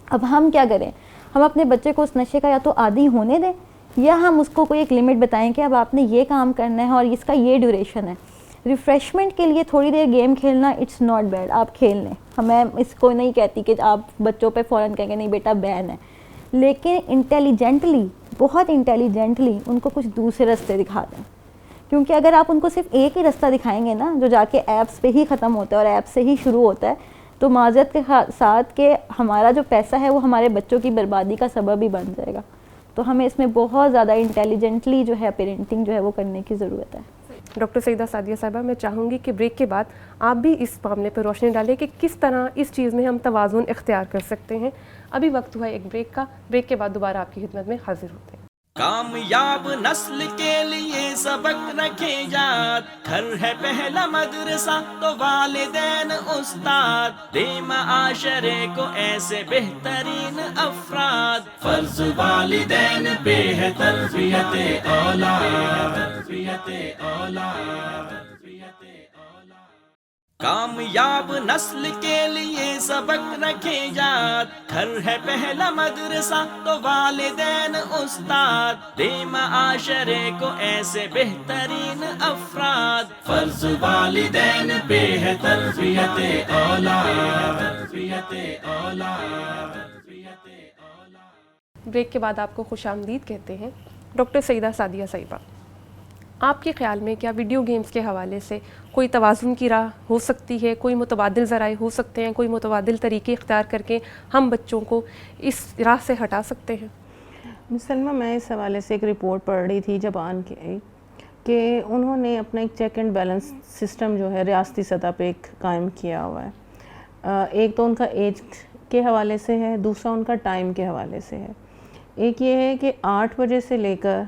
اب ہم کیا کریں, ہم اپنے بچے کو اس نشے کا یا تو عادی ہونے دیں یا ہم اس کو کوئی ایک لمٹ بتائیں کہ اب آپ نے یہ کام کرنا ہے اور اس کا یہ ڈیوریشن ہے. ریفریشمنٹ کے لیے تھوڑی دیر گیم کھیلنا اٹس ناٹ بیڈ, آپ کھیل لیں. میں اس کو نہیں کہتی کہ آپ بچوں پہ فوراً کہیں گے نہیں بیٹا بین ہے, لیکن انٹیلیجنٹلی, بہت انٹیلیجنٹلی ان کو کچھ دوسرے راستے دکھا دیں. کیونکہ اگر آپ ان کو صرف ایک ہی راستہ دکھائیں گے نا جو جا کے ایپس پہ ہی ختم ہوتا ہے اور ایپ سے ہی شروع ہوتا ہے, تو معذرت کے ساتھ کہ ہمارا جو پیسہ ہے وہ ہمارے بچوں کی بربادی کا سبب ہی بن جائے گا. تو ہمیں اس میں بہت زیادہ انٹیلیجنٹلی جو ہے پیرنٹنگ جو ہے وہ کرنے کی ضرورت ہے. ڈاکٹر سعیدہ سعدیہ صاحبہ, میں چاہوں گی کہ بریک کے بعد آپ بھی اس معاملے پر روشنی ڈالیں کہ کس طرح اس چیز میں ہم توازن اختیار کر سکتے ہیں. ابھی وقت ہوا ہے ایک بریک کا, بریک کے بعد دوبارہ آپ کی خدمت میں حاضر ہوتے ہیں. کامیاب نسل کے لیے سبق رکھے یاد, گھر ہے پہلا مدرسہ تو والدین استاد, دے معاشرے کو ایسے بہترین افراد, فرض والدین پہ ہے تربیت اولاد. کامیاب نسل کے لیے سبق رکھے یاد, گھر ہے پہلا مدرسہ تو والدین استاد, دے معاشرے کو ایسے بہترین افراد, فرض والدین پہ ہے تربیت اولاد. بریک کے بعد آپ کو خوش آمدید کہتے ہیں. ڈاکٹر سعیدہ سعدیہ صاحبہ, آپ کے خیال میں کیا ویڈیو گیمز کے حوالے سے کوئی توازن کی راہ ہو سکتی ہے, کوئی متبادل ذرائع ہو سکتے ہیں, کوئی متبادل طریقے اختیار کر کے ہم بچوں کو اس راہ سے ہٹا سکتے ہیں؟ مسلمہ, میں اس حوالے سے ایک رپورٹ پڑھ رہی تھی جاپان کے, کہ انہوں نے اپنا ایک چیک اینڈ بیلنس سسٹم جو ہے ریاستی سطح پہ ایک قائم کیا ہوا ہے. ایک تو ان کا ایج کے حوالے سے ہے, دوسرا ان کا ٹائم کے حوالے سے ہے. ایک یہ ہے کہ 8 بجے سے لے کر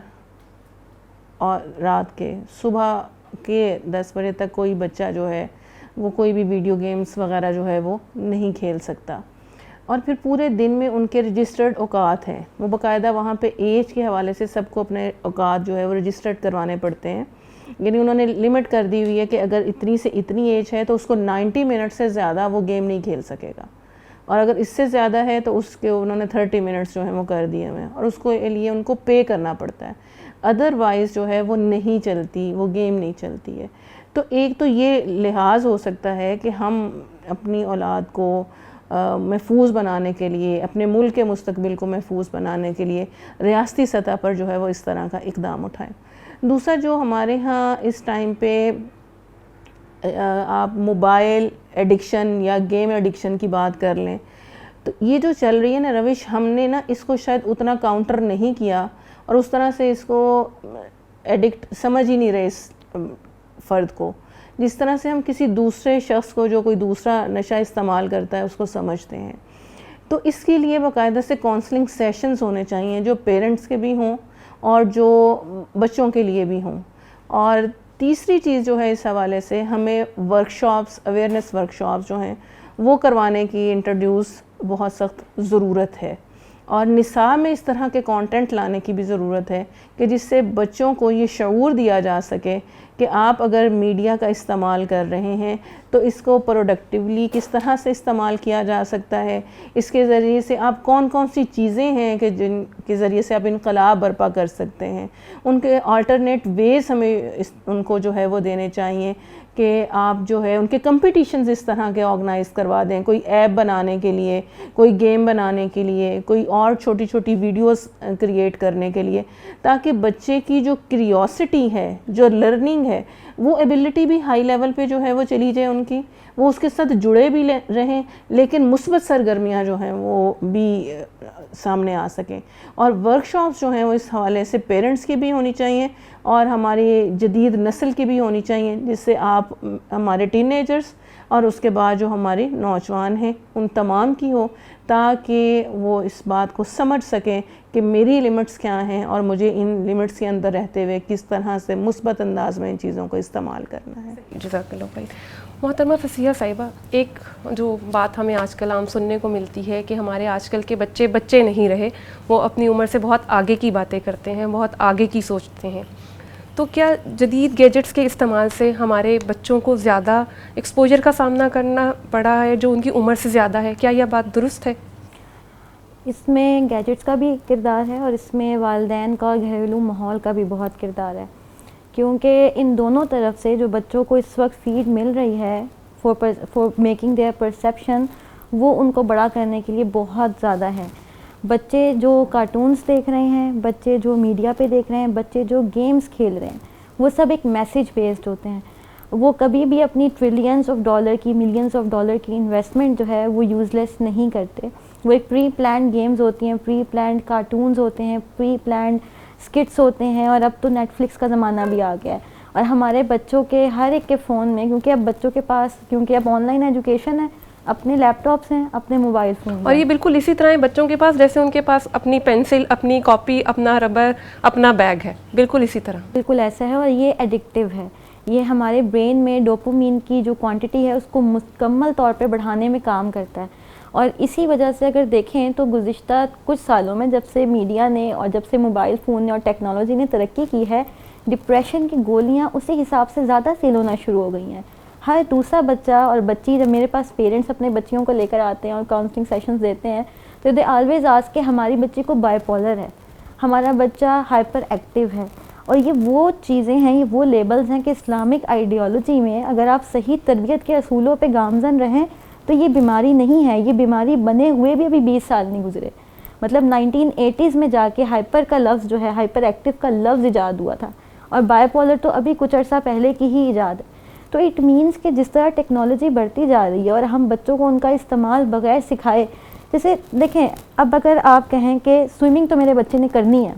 اور رات کے صبح کے 10 بجے تک کوئی بچہ جو ہے وہ کوئی بھی ویڈیو گیمز وغیرہ جو ہے وہ نہیں کھیل سکتا. اور پھر پورے دن میں ان کے رجسٹرڈ اوقات ہیں, وہ باقاعدہ وہاں پہ ایج کے حوالے سے سب کو اپنے اوقات جو ہے وہ رجسٹرڈ کروانے پڑتے ہیں. یعنی انہوں نے لمٹ کر دی ہوئی ہے کہ اگر اتنی سے اتنی ایج ہے تو اس کو 90 منٹ سے زیادہ وہ گیم نہیں کھیل سکے گا, اور اگر اس سے زیادہ ہے تو اس کے انہوں نے 30 منٹس جو ہیں وہ کر دیے ہوئے ہیں, اور اس کو لیے ان کو پے کرنا پڑتا ہے. ادروائز جو ہے وہ نہیں چلتی, وہ گیم نہیں چلتی ہے. تو ایک تو یہ لحاظ ہو سکتا ہے کہ ہم اپنی اولاد کو محفوظ بنانے کے لیے, اپنے ملک کے مستقبل کو محفوظ بنانے کے لیے ریاستی سطح پر جو ہے وہ اس طرح کا اقدام اٹھائیں. دوسرا جو ہمارے ہاں اس ٹائم پہ آپ موبائل ایڈکشن یا گیم ایڈکشن کی بات کر لیں, تو یہ جو چل رہی ہے نا روش, ہم نے نا اس کو شاید اتنا کاؤنٹر نہیں کیا اور اس طرح سے اس کو ایڈکٹ سمجھ ہی نہیں رہے اس فرد کو, جس طرح سے ہم کسی دوسرے شخص کو جو کوئی دوسرا نشہ استعمال کرتا ہے اس کو سمجھتے ہیں. تو اس کے لیے باقاعدہ سے کونسلنگ سیشنز ہونے چاہیے جو پیرنٹس کے بھی ہوں اور جو بچوں کے لیے بھی ہوں. اور تیسری چیز جو ہے اس حوالے سے ہمیں ورکشاپس, اویئرنیس ورکشاپس جو ہیں وہ کروانے کی انٹروڈیوس بہت سخت ضرورت ہے, اور نصاب میں اس طرح کے کانٹینٹ لانے کی بھی ضرورت ہے کہ جس سے بچوں کو یہ شعور دیا جا سکے کہ کہ آپ اگر میڈیا کا استعمال کر رہے ہیں تو اس کو پروڈکٹیولی کس طرح سے استعمال کیا جا سکتا ہے، اس کے ذریعے سے آپ کون کون سی چیزیں ہیں کہ جن کے ذریعے سے آپ انقلاب برپا کر سکتے ہیں، ان کے آلٹرنیٹ ویز ہمیں ان کو جو ہے وہ دینے چاہیے کہ آپ جو ہے ان کے کمپٹیشنز اس طرح کے آرگنائز کروا دیں، کوئی ایپ بنانے کے لیے، کوئی گیم بنانے کے لیے، کوئی اور چھوٹی چھوٹی ویڈیوز کریٹ کرنے کے لیے، تاکہ بچے کی جو کریوسٹی ہے، جو لرننگ ہے، وہ ایبلٹی بھی ہائی لیول پہ جو ہے وہ چلی جائے ان کی، وہ اس کے ساتھ جڑے بھی رہیں، لیکن مثبت سرگرمیاں جو ہیں وہ بھی سامنے آ سکیں. اور ورک شاپس جو ہیں وہ اس حوالے سے پیرنٹس کی بھی ہونی چاہیے اور ہماری جدید نسل کی بھی ہونی چاہیے، جس سے آپ ہمارے ٹین ایجرز اور اس کے بعد جو ہمارے نوجوان ہیں ان تمام کی ہو، تاکہ وہ اس بات کو سمجھ سکیں کہ میری لمٹس کیا ہیں اور مجھے ان لمٹس کے اندر رہتے ہوئے کس طرح سے مثبت انداز میں ان چیزوں کو استعمال کرنا ہے. جزاک اللہ خیر. محترمہ فصیحہ صاحبہ، ایک جو بات ہمیں آج کل عام سننے کو ملتی ہے کہ ہمارے آج کل کے بچے بچے نہیں رہے، وہ اپنی عمر سے بہت آگے کی باتیں کرتے ہیں، بہت آگے کی سوچتے ہیں. تو کیا جدید گیجٹس کے استعمال سے ہمارے بچوں کو زیادہ ایکسپوجر کا سامنا کرنا پڑا ہے جو ان کی عمر سے زیادہ ہے؟ کیا یہ بات درست ہے؟ اس میں گیجٹس کا بھی کردار ہے اور اس میں والدین کا اور گھریلو ماحول کا بھی بہت کردار ہے، کیونکہ ان دونوں طرف سے جو بچوں کو اس وقت فیڈ مل رہی ہے فار میکنگ دیئر پرسیپشن، وہ ان کو بڑا کرنے کے لیے بہت زیادہ ہے. بچے جو کارٹونز دیکھ رہے ہیں، بچے جو میڈیا پہ دیکھ رہے ہیں، بچے جو گیمز کھیل رہے ہیں، وہ سب ایک میسیج بیسڈ ہوتے ہیں. وہ کبھی بھی اپنی ٹریلینز آف ڈالر کی، ملینز آف ڈالر کی انویسٹمنٹ جو ہے وہ یوزلیس نہیں کرتے. وہ ایک پری پلانڈ گیمز ہوتی ہیں، پری پلانڈ کارٹونز ہوتے ہیں، پری پلانڈ اسکٹس ہوتے ہیں، اور اب تو نیٹ فلکس کا زمانہ بھی آ گیا ہے. اور ہمارے بچوں کے ہر ایک کے فون میں، کیونکہ اب بچوں کے پاس، کیونکہ اب آن لائن ایجوکیشن ہے، اپنے لیپ ٹاپس ہیں، اپنے موبائل فون ہیں. اور یہ بالکل اسی طرح ہے بچوں کے پاس جیسے ان کے پاس اپنی پینسل، اپنی کاپی، اپنا ربر، اپنا بیگ ہے، بالکل اسی طرح. بالکل ایسا ہے، اور یہ ایڈکٹیو ہے. یہ ہمارے برین میں ڈوپامین کی جو کوانٹٹی ہے اس کو مکمل طور پہ بڑھانے میں کام کرتا ہے. اور اسی وجہ سے اگر دیکھیں تو گزشتہ کچھ سالوں میں جب سے میڈیا نے اور جب سے موبائل فون نے اور ٹیکنالوجی نے ترقی کی ہے، ڈپریشن کی گولیاں اسی حساب سے زیادہ سیل ہونا شروع ہو گئی ہیں. ہر دوسرا بچہ اور بچی، جب میرے پاس پیرنٹس اپنے بچیوں کو لے کر آتے ہیں اور کاؤنسلنگ سیشنز دیتے ہیں تو دے آلویز آسک کہ ہماری بچی کو بائی پولر ہے، ہمارا بچہ ہائپر ایکٹیو ہے. اور یہ وہ چیزیں ہیں، یہ وہ لیبلز ہیں کہ اسلامک آئیڈیالوجی میں اگر آپ صحیح تربیت کے اصولوں پہ گامزن رہیں تو یہ بیماری نہیں ہے. یہ بیماری بنے ہوئے بھی ابھی 20 سال نہیں گزرے. مطلب 1980s میں جا کے ہائپر کا لفظ جو ہے، ہائپر ایکٹیو کا لفظ ایجاد ہوا تھا، اور بائی پولر تو ابھی کچھ عرصہ پہلے کی ہی ایجاد ہے. تو اٹ مینس کہ جس طرح ٹیکنالوجی بڑھتی جا رہی ہے اور ہم بچوں کو ان کا استعمال بغیر سکھائے، جیسے دیکھیں اب اگر آپ کہیں کہ سوئمنگ تو میرے بچے نے کرنی ہے،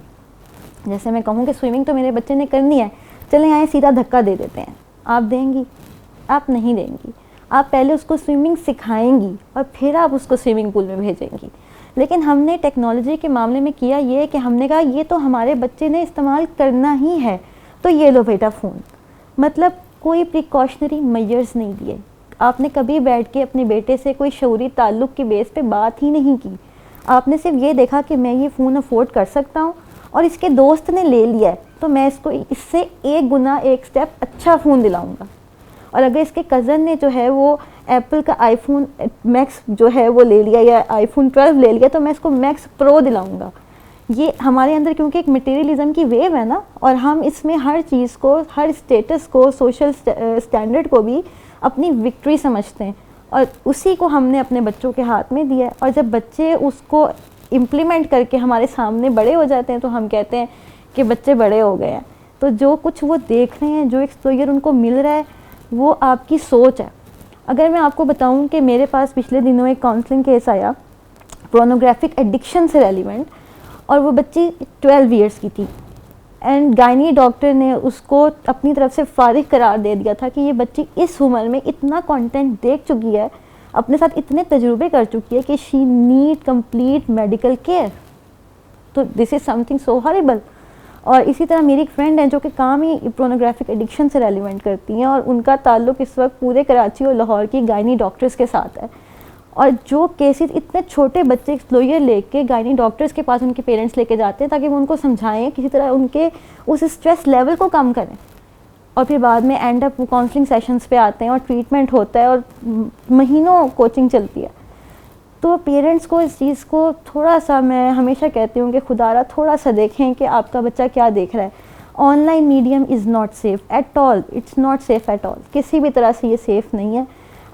جیسے میں کہوں کہ سوئمنگ تو میرے بچے نے کرنی ہے، چلیں آئیں سیدھا دھکا دے دیتے ہیں، آپ دیں گی؟ آپ نہیں دیں گی. آپ پہلے اس کو سوئمنگ سکھائیں گی اور پھر آپ اس کو سوئمنگ پول میں بھیجیں گی. لیکن ہم نے ٹیکنالوجی کے معاملے میں کیا یہ کہ ہم نے کہا یہ تو ہمارے بچے نے استعمال کرنا ہی ہے تو یہ لو بیٹا فون. مطلب کوئی پریکاشنری میجرز نہیں دیے. آپ نے کبھی بیٹھ کے اپنے بیٹے سے کوئی شعوری تعلق کی بیس پہ بات ہی نہیں کی. آپ نے صرف یہ دیکھا کہ میں یہ فون افورڈ کر سکتا ہوں اور اس کے دوست نے لے لیا ہے تو میں اس کو اس سے 1 گنا 1 سٹیپ اچھا فون دلاؤں گا. اور اگر اس کے کزن نے جو ہے وہ ایپل کا آئی فون میکس جو ہے وہ لے لیا یا آئی فون 12 لے لیا تو میں اس کو میکس پرو دلاؤں گا. یہ ہمارے اندر کیونکہ ایک مٹیریلزم کی ویو ہے نا، اور ہم اس میں ہر چیز کو، ہر اسٹیٹس کو، سوشل اسٹینڈرڈ کو بھی اپنی وکٹری سمجھتے ہیں، اور اسی کو ہم نے اپنے بچوں کے ہاتھ میں دیا ہے. اور جب بچے اس کو امپلیمنٹ کر کے ہمارے سامنے بڑے ہو جاتے ہیں تو ہم کہتے ہیں کہ بچے بڑے ہو گئے ہیں. تو جو کچھ وہ دیکھ رہے ہیں، جو ایکسپوجر ان کو مل رہا ہے، وہ آپ کی سوچ ہے. اگر میں آپ کو بتاؤں کہ میرے پاس پچھلے دنوں ایک کاؤنسلنگ کیس آیا پورنوگرافک ایڈکشن سے ریلیونٹ، اور وہ بچی 12 ایئرس کی تھی، اینڈ گائنی ڈاکٹر نے اس کو اپنی طرف سے فارغ قرار دے دیا تھا کہ یہ بچی اس عمر میں اتنا کانٹینٹ دیکھ چکی ہے، اپنے ساتھ اتنے تجربے کر چکی ہے کہ شی نیڈ کمپلیٹ میڈیکل کیئر. تو this is some thing so horrible. اور اسی طرح میری ایک فرینڈ ہیں جو کہ کام ہی پورنوگرافک ایڈکشن سے ریلیونٹ کرتی ہیں، اور ان کا تعلق اس وقت پورے کراچی اور لاہور کی گائنی ڈاکٹرز کے ساتھ ہے. اور جو کیسز اتنے چھوٹے بچے ایکسپلوئر لے کے گائنی ڈاکٹرز کے پاس ان کے پیرنٹس لے کے جاتے ہیں تاکہ وہ ان کو سمجھائیں، کسی طرح ان کے اس اسٹریس لیول کو کم کریں. اور پھر بعد میں اینڈ اپ وہ کاؤنسلنگ سیشنز پہ آتے ہیں اور ٹریٹمنٹ ہوتا ہے اور مہینوں کوچنگ چلتی ہے. تو پیرنٹس کو اس چیز کو تھوڑا سا, میں ہمیشہ کہتی ہوں کہ خدا را تھوڑا سا دیکھیں کہ آپ کا بچہ کیا دیکھ رہا ہے. Online medium is not safe at all, it's not safe at all, کسی بھی طرح سے یہ سیف نہیں ہے.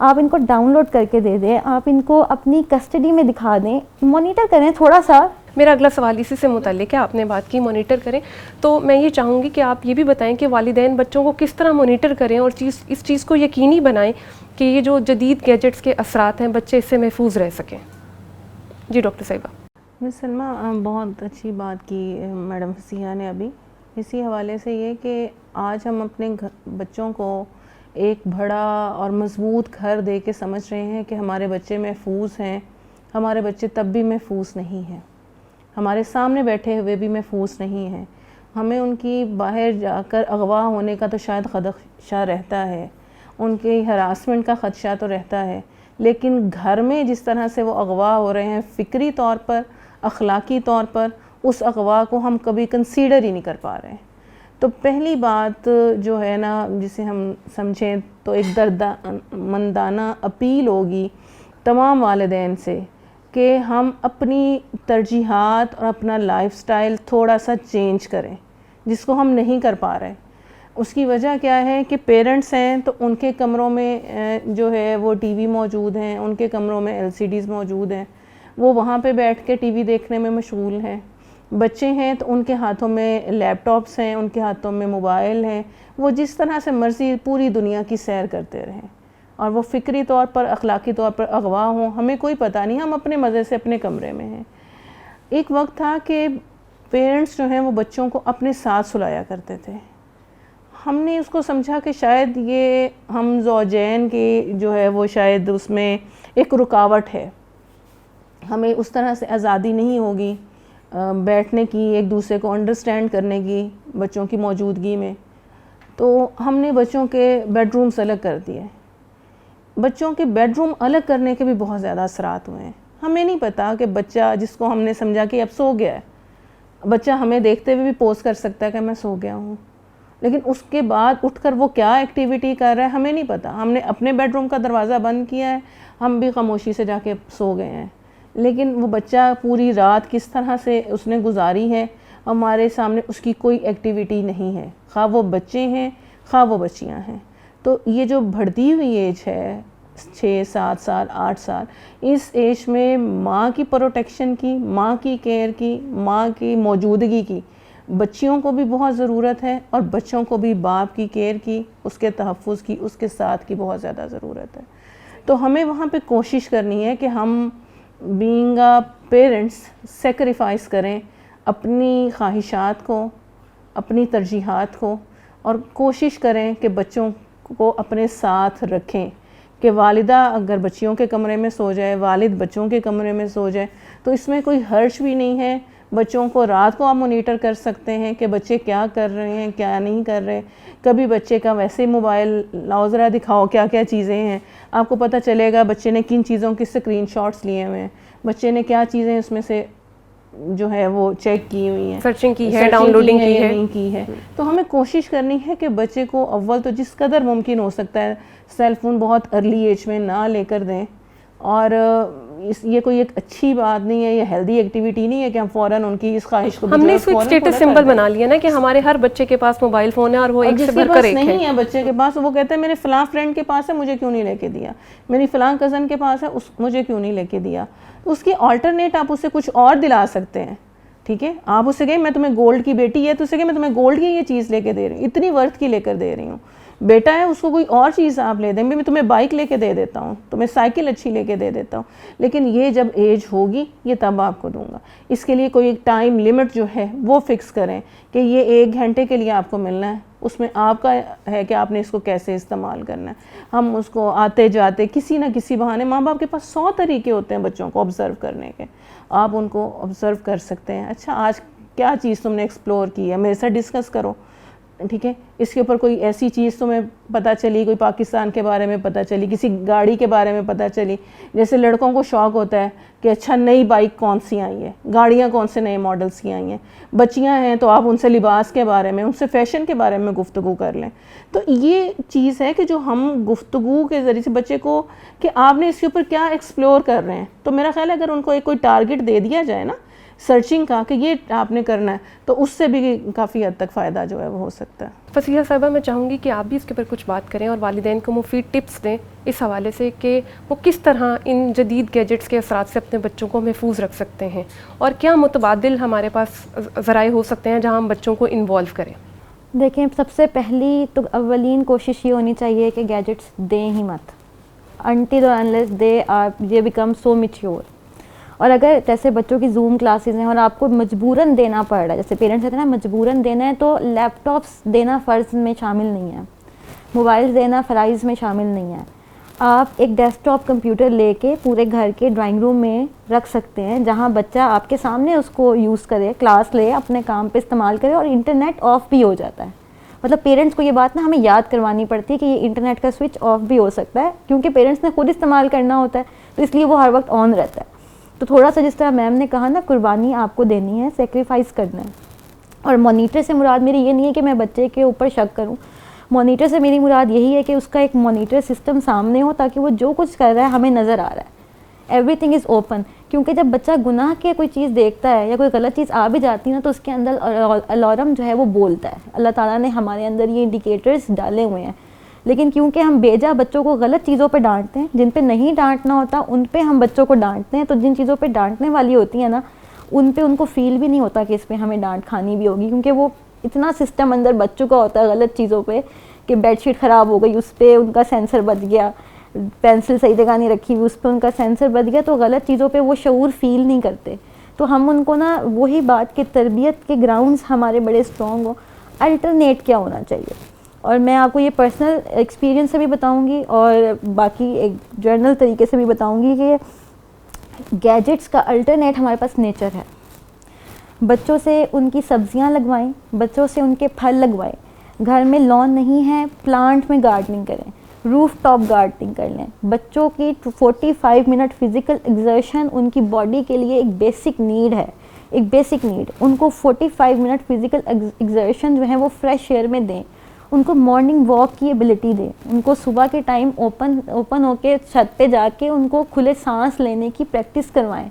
آپ ان کو ڈاؤن لوڈ کر کے دے دیں, آپ ان کو اپنی کسٹڈی میں دکھا دیں, مانیٹر کریں تھوڑا سا. میرا اگلا سوال اسی سے متعلق ہے, آپ نے بات کی مانیٹر کریں, تو میں یہ چاہوں گی کہ آپ یہ بھی بتائیں کہ والدین بچوں کو کس طرح مانیٹر کریں اور اس چیز کو یقینی بنائیں کہ یہ جو جدید گیجٹس کے اثرات ہیں بچے اس سے محفوظ رہ سکیں. جی ڈاکٹر صاحبہ. مس سلمہ, بہت اچھی بات کی میڈم فصیحہ نے ابھی. اسی حوالے سے یہ کہ آج ہم اپنے بچوں کو ایک بڑا اور مضبوط گھر دے کے سمجھ رہے ہیں کہ ہمارے بچے محفوظ ہیں. ہمارے بچے تب بھی محفوظ نہیں ہیں, ہمارے سامنے بیٹھے ہوئے بھی محفوظ نہیں ہیں. ہمیں ان کی باہر جا کر اغوا ہونے کا تو شاید خدشہ رہتا ہے, ان کی ہراسمنٹ کا خدشہ تو رہتا ہے, لیکن گھر میں جس طرح سے وہ اغوا ہو رہے ہیں فکری طور پر, اخلاقی طور پر, اس اغوا کو ہم کبھی کنسیڈر ہی نہیں کر پا رہے ہیں. تو پہلی بات جو ہے نا, جسے ہم سمجھیں تو ایک دردمندانہ اپیل ہوگی تمام والدین سے کہ ہم اپنی ترجیحات اور اپنا لائف سٹائل تھوڑا سا چینج کریں, جس کو ہم نہیں کر پا رہے. اس کی وجہ کیا ہے کہ پیرنٹس ہیں تو ان کے کمروں میں جو ہے وہ ٹی وی موجود ہیں, ان کے کمروں میں LCDs موجود ہیں, وہ وہاں پہ بیٹھ کے ٹی وی دیکھنے میں مشغول ہیں. بچے ہیں تو ان کے ہاتھوں میں لیپ ٹاپس ہیں, ان کے ہاتھوں میں موبائل ہیں, وہ جس طرح سے مرضی پوری دنیا کی سیر کرتے رہیں اور وہ فکری طور پر, اخلاقی طور پر اغوا ہوں, ہمیں کوئی پتہ نہیں, ہم اپنے مزے سے اپنے کمرے میں ہیں. ایک وقت تھا کہ پیرنٹس جو ہیں وہ بچوں کو اپنے ساتھ سلایا کرتے تھے. ہم نے اس کو سمجھا کہ شاید یہ ہم زوجین کی جو ہے وہ شاید اس میں ایک رکاوٹ ہے, ہمیں اس طرح سے آزادی نہیں ہوگی بیٹھنے کی, ایک دوسرے کو انڈرسٹینڈ کرنے کی بچوں کی موجودگی میں. تو ہم نے بچوں کے بیڈ رومز الگ کر دیے. بچوں کے بیڈ روم الگ کرنے کے بھی بہت زیادہ اثرات ہوئے ہیں. ہمیں نہیں پتا کہ بچہ, جس کو ہم نے سمجھا کہ اب سو گیا ہے, بچہ ہمیں دیکھتے ہوئے بھی پوز کر سکتا ہے کہ میں سو گیا ہوں, لیکن اس کے بعد اٹھ کر وہ کیا ایکٹیویٹی کر رہا ہے ہمیں نہیں پتا. ہم نے اپنے بیڈ روم کا دروازہ بند کیا ہے, ہم بھی خاموشی سے جا کے سو گئے ہیں, لیکن وہ بچہ پوری رات کس طرح سے اس نے گزاری ہے ہمارے سامنے اس کی کوئی ایکٹیویٹی نہیں ہے, خواہ وہ بچے ہیں خواہ وہ بچیاں ہیں. تو یہ جو بڑھتی ہوئی ایج ہے 6-7 سال 8 سال, اس ایج میں ماں کی پروٹیکشن کی, ماں کی کیئر کی, ماں کی موجودگی کی بچیوں کو بھی بہت ضرورت ہے, اور بچوں کو بھی باپ کی کیئر کی, اس کے تحفظ کی, اس کے ساتھ کی بہت زیادہ ضرورت ہے. تو ہمیں وہاں پہ کوشش کرنی ہے کہ ہم بینگ اے پیرنٹس سیکریفائس کریں اپنی خواہشات کو, اپنی ترجیحات کو, اور کوشش کریں کہ بچوں کو اپنے ساتھ رکھیں. کہ والدہ اگر بچیوں کے کمرے میں سو جائے, والد بچوں کے کمرے میں سو جائے, تو اس میں کوئی حرج بھی نہیں ہے. بچوں کو رات کو آپ مانیٹر کر سکتے ہیں کہ بچے کیا کر رہے ہیں, کیا نہیں کر رہے. کبھی بچے کا ویسے موبائل لاؤ ذرا دکھاؤ کیا کیا چیزیں ہیں, آپ کو پتہ چلے گا بچے نے کن چیزوں کے اسکرین شاٹس لیے ہوئے ہیں, بچے نے کیا چیزیں اس میں سے جو ہے وہ چیک کی ہوئی ہیں, سرچنگ کی ہے, ڈاؤن لوڈنگ کی ہے. تو ہمیں کوشش کرنی ہے کہ بچے کو اول تو جس قدر ممکن ہو سکتا ہے سیل فون بہت ارلی ایج میں نہ لے کر دیں. اور یہ کوئی ایک اچھی بات نہیں ہے, یہ ہیلدی ایکٹیویٹی نہیں ہے کہ ہم فوراً ان کی اس خواہش کو, ہم نے اس کو ایک اسٹیٹس سمبل بنا لیا نا کہ ہمارے ہر بچے کے پاس موبائل فون ہے اور وہ ایک سے بڑھ کر ایک ہے. نہیں ہے بچے کے پاس, وہ کہتے ہیں میرے فلاں فرینڈ کے پاس ہے مجھے کیوں نہیں لے کے دیا, میری فلاں کزن کے پاس ہے مجھے کیوں نہیں لے کے دیا. اس کی آلٹرنیٹ آپ اسے کچھ اور دلا سکتے ہیں. ٹھیک ہے, آپ اسے کہیں میں تمہیں گولڈ کی بیٹی ہے تو اسے کہیں میں تمہیں گولڈ کی یہ چیز لے کے دے رہی ہوں, اتنی ورتھ کی لے کر دے رہی ہوں. بیٹا ہے اس کو کوئی اور چیز آپ لے دیں, میں تمہیں بائک لے کے دے دیتا ہوں, تمہیں سائیکل اچھی لے کے دے دیتا ہوں, لیکن یہ جب ایج ہوگی یہ تب آپ کو دوں گا. اس کے لیے کوئی ایک ٹائم لیمٹ جو ہے وہ فکس کریں کہ یہ 1 گھنٹے کے لیے آپ کو ملنا ہے, اس میں آپ کا ہے کہ آپ نے اس کو کیسے استعمال کرنا ہے. ہم اس کو آتے جاتے کسی نہ کسی بہانے, ماں باپ کے پاس 100 طریقے ہوتے ہیں بچوں کو آبزرو کرنے کے, آپ ان کو آبزرو کر سکتے ہیں. اچھا آج کیا چیز تم نے ایکسپلور کی ہے, میرے ساتھ ڈسکس کرو. ٹھیک ہے, اس کے اوپر کوئی ایسی چیز تمہیں پتہ چلی, کوئی پاکستان کے بارے میں پتہ چلی, کسی گاڑی کے بارے میں پتہ چلی. جیسے لڑکوں کو شوق ہوتا ہے کہ اچھا نئی بائک کون سی آئی ہے, گاڑیاں کون سے نئے ماڈلس کی آئی ہیں. بچیاں ہیں تو آپ ان سے لباس کے بارے میں, ان سے فیشن کے بارے میں گفتگو کر لیں. تو یہ چیز ہے کہ جو ہم گفتگو کے ذریعے سے بچے کو کہ آپ نے اس کے اوپر کیا ایکسپلور کر رہے ہیں, تو میرا خیال ہے اگر ان کو ایک کوئی ٹارگٹ دے دیا جائے نا سرچنگ کا کہ یہ آپ نے کرنا ہے, تو اس سے بھی کافی حد تک فائدہ جو ہے وہ ہو سکتا ہے. فصیحہ صاحبہ, میں چاہوں گی کہ آپ بھی اس کے اوپر کچھ بات کریں اور والدین کو مفید ٹپس دیں اس حوالے سے کہ وہ کس طرح ان جدید گیجٹس کے اثرات سے اپنے بچوں کو محفوظ رکھ سکتے ہیں, اور کیا متبادل ہمارے پاس ذرائع ہو سکتے ہیں جہاں ہم بچوں کو انوالو کریں. دیکھیں, سب سے پہلی تو اولین کوشش یہ ہونی چاہیے کہ گیجٹس دیں ہی مت until or unless they become so mature. اور اگر جیسے بچوں کی زوم کلاسز ہیں اور آپ کو مجبوراً دینا پڑ رہا ہے, جیسے پیرنٹس کہتے ہیں نا مجبوراً دینا ہے, تو لیپ ٹاپس دینا فرض میں شامل نہیں ہے, موبائل دینا فرائض میں شامل نہیں ہے. آپ ایک ڈیسک ٹاپ کمپیوٹر لے کے پورے گھر کے ڈرائنگ روم میں رکھ سکتے ہیں جہاں بچہ آپ کے سامنے اس کو یوز کرے, کلاس لے, اپنے کام پہ استعمال کرے, اور انٹرنیٹ آف بھی ہو جاتا ہے. مطلب پیرنٹس کو یہ بات نا ہمیں یاد کروانی پڑتی ہے کہ یہ انٹرنیٹ کا سوئچ آف بھی ہو سکتا ہے, کیونکہ پیرنٹس نے خود استعمال کرنا ہوتا ہے, تو اس لیے وہ ہر وقت آن رہتا ہے. تو تھوڑا سا جس طرح میم نے کہا نا, قربانی آپ کو دینی ہے, سیکریفائز کرنا ہے. اور مانیٹر سے مراد میری یہ نہیں ہے کہ میں بچے کے اوپر شک کروں, مانیٹر سے میری مراد یہی ہے کہ اس کا ایک مانیٹر سسٹم سامنے ہو تاکہ وہ جو کچھ کر رہا ہے ہمیں نظر آ رہا ہے. ایوری تھنگ از اوپن, کیونکہ جب بچہ گناہ کے کوئی چیز دیکھتا ہے یا کوئی غلط چیز آ بھی جاتی ہے نا, تو اس کے اندر الارم جو ہے وہ بولتا ہے. اللہ تعالیٰ نے ہمارے اندر یہ انڈیکیٹرز ڈالے ہوئے ہیں, لیکن کیونکہ ہم بیجا بچوں کو غلط چیزوں پہ ڈانٹتے ہیں, جن پہ نہیں ڈانٹنا ہوتا ان پہ ہم بچوں کو ڈانٹتے ہیں, تو جن چیزوں پہ ڈانٹنے والی ہوتی ہیں نا ان پہ ان کو فیل بھی نہیں ہوتا کہ اس پہ ہمیں ڈانٹ کھانی بھی ہوگی, کیونکہ وہ اتنا سسٹم اندر بچوں کا ہوتا ہے غلط چیزوں پہ کہ بیڈ شیٹ خراب ہو گئی اس پہ ان کا سینسر بج گیا, پینسل صحیح جگہ نہیں رکھی ہوئی اس پہ ان کا سینسر بج گیا, تو غلط چیزوں پہ وہ شعور فیل نہیں کرتے. تو ہم ان کو نا وہی بات کہ تربیت کے گراؤنڈز ہمارے بڑے اسٹرانگ ہوں, الٹرنیٹ کیا ہونا چاہیے. اور میں آپ کو یہ پرسنل ایکسپیرینس سے بھی بتاؤں گی اور باقی ایک جرنل طریقے سے بھی بتاؤں گی کہ گیجٹس کا الٹرنیٹ ہمارے پاس نیچر ہے. بچوں سے ان کی سبزیاں لگوائیں, بچوں سے ان کے پھل لگوائیں. گھر میں لان نہیں ہے, پلانٹ میں گارڈننگ کریں, روف ٹاپ گارڈننگ کر لیں. بچوں کی 45 منٹ فزیکل ایگزرشن ان کی باڈی کے لیے ایک بیسک نیڈ ہے, ایک بیسک نیڈ. ان کو 45 منٹ فزیکل ایگزرشن جو ہے وہ فریش ایئر میں دیں. ان کو مارننگ واک کی ایبلٹی دیں. ان کو صبح کے ٹائم اوپن ہو کے چھت پہ جا کے ان کو کھلے سانس لینے کی پریکٹس کروائیں.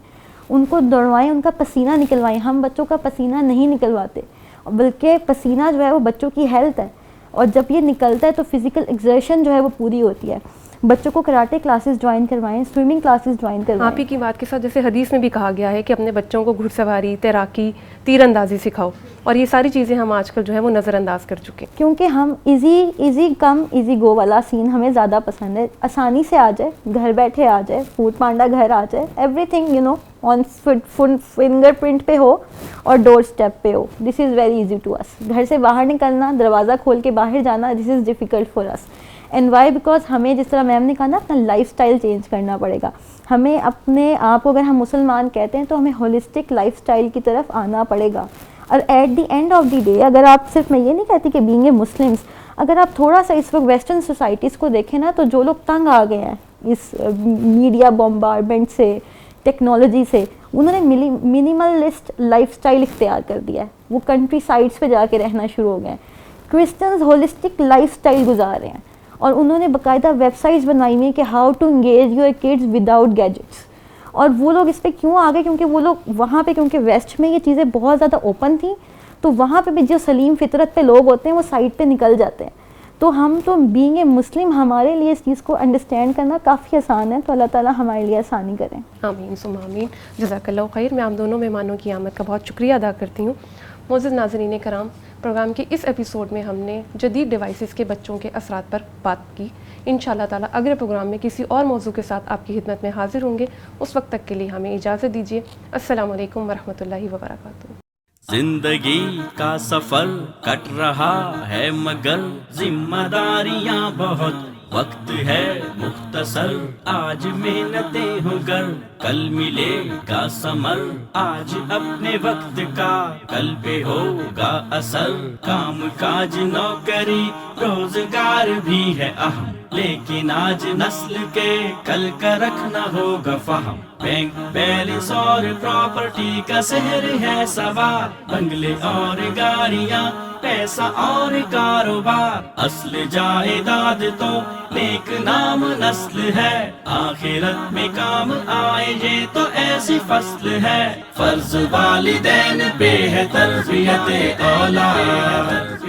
ان کو دوڑوائیں, ان کا پسینہ نکلوائیں. ہم بچوں کا پسینہ نہیں نکلواتے, بلکہ پسینہ جو ہے وہ بچوں کی ہیلتھ ہے, اور جب یہ نکلتا ہے تو فزیکل ایگزرشن جو ہے وہ پوری ہوتی ہے. بچوں کو کراٹے کلاسز جوائن کروائیں, سوئمنگ کلاسز جوائن کروائیں. آپ ہی کی بات کے ساتھ جیسے حدیث میں بھی کہا گیا ہے کہ اپنے بچوں کو گھڑ سواری, تیراکی, تیر اندازی سکھاؤ, اور یہ ساری چیزیں ہم آج کل جو ہے وہ نظر انداز کر چکے ہیں, کیونکہ ہم ایزی کم ایزی گو والا سین ہمیں زیادہ پسند ہے. آسانی سے آ جائے, گھر بیٹھے آ جائے, فوڈ پانڈا گھر آ جائے, everything you know on fingerprint پہ ہو اور ڈور اسٹیپ پہ ہو. This is very easy to us. گھر سے باہر نکلنا, دروازہ کھول کے باہر جانا, this is difficult for us. And why, because ہمیں جس طرح میم نے کہا نا اپنا لائف اسٹائل چینج کرنا پڑے گا. ہمیں اپنے آپ کو, اگر ہم مسلمان کہتے ہیں تو ہمیں ہولسٹک لائف اسٹائل کی طرف آنا پڑے گا. اور at the end of the day, اگر آپ صرف, میں یہ نہیں کہتی کہ بینگ اے مسلمس, اگر آپ تھوڑا سا اس وقت ویسٹرن سوسائٹیز کو دیکھیں نا, تو جو لوگ تنگ آ گئے ہیں اس میڈیا بمبارڈمنٹ سے, ٹیکنالوجی سے, انہوں نے منیملسٹ لائف اسٹائل اختیار کر دیا ہے. وہ کنٹری سائڈس پہ جا کے رہنا شروع ہو گئے ہیں. کرسچنز ہولسٹک لائف اسٹائل گزار رہے ہیں, اور انہوں نے باقاعدہ ویب سائٹس بنائی ہوئی ہیں کہ how to engage your kids without gadgets. اور وہ لوگ اس پہ کیوں آ گئے, کیونکہ وہ لوگ وہاں پہ, کیونکہ ویسٹ میں یہ چیزیں بہت زیادہ اوپن تھیں, تو وہاں پہ بھی جو سلیم فطرت پہ لوگ ہوتے ہیں وہ سائٹ پہ نکل جاتے ہیں. تو ہم تو بینگ اے مسلم, ہمارے لیے اس چیز کو انڈرسٹینڈ کرنا کافی آسان ہے. تو اللہ تعالیٰ ہمارے لیے آسانی کریں. آمین ثم آمین. جزاک اللہ خیر. میں آپ دونوں مہمانوں کی آمد کا بہت شکریہ ادا کرتی ہوں. معزز ناظرین کرام, پروگرام کے اس ایپیسوڈ میں ہم نے جدید ڈیوائسز کے بچوں کے اثرات پر بات کی. انشاءاللہ تعالیٰ اگلے پروگرام میں کسی اور موضوع کے ساتھ آپ کی خدمت میں حاضر ہوں گے. اس وقت تک کے لیے ہمیں اجازت دیجیے. السلام علیکم ورحمۃ اللہ وبرکاتہ. زندگی کا سفر کٹ رہا ہے مگر ذمہ داریاں بہت وقت ہے مختصر آج محنتیں ہو گر کل ملے گا ثمر آج اپنے وقت کا کل پہ ہوگا اثر کام کاج نوکری روزگار بھی ہے اہم لیکن آج نسل کے کل کا رکھنا ہوگا فہم بینک بیلنس اور پراپرٹی کا سحر ہے سوار بنگلے اور گاڑیاں پیسہ اور کاروبار اصل جائیداد تو نیک نام نسل ہے آخرت میں کام آئے یہ تو ایسی فصل ہے فرض والدین پہ ہے تربیت اولاد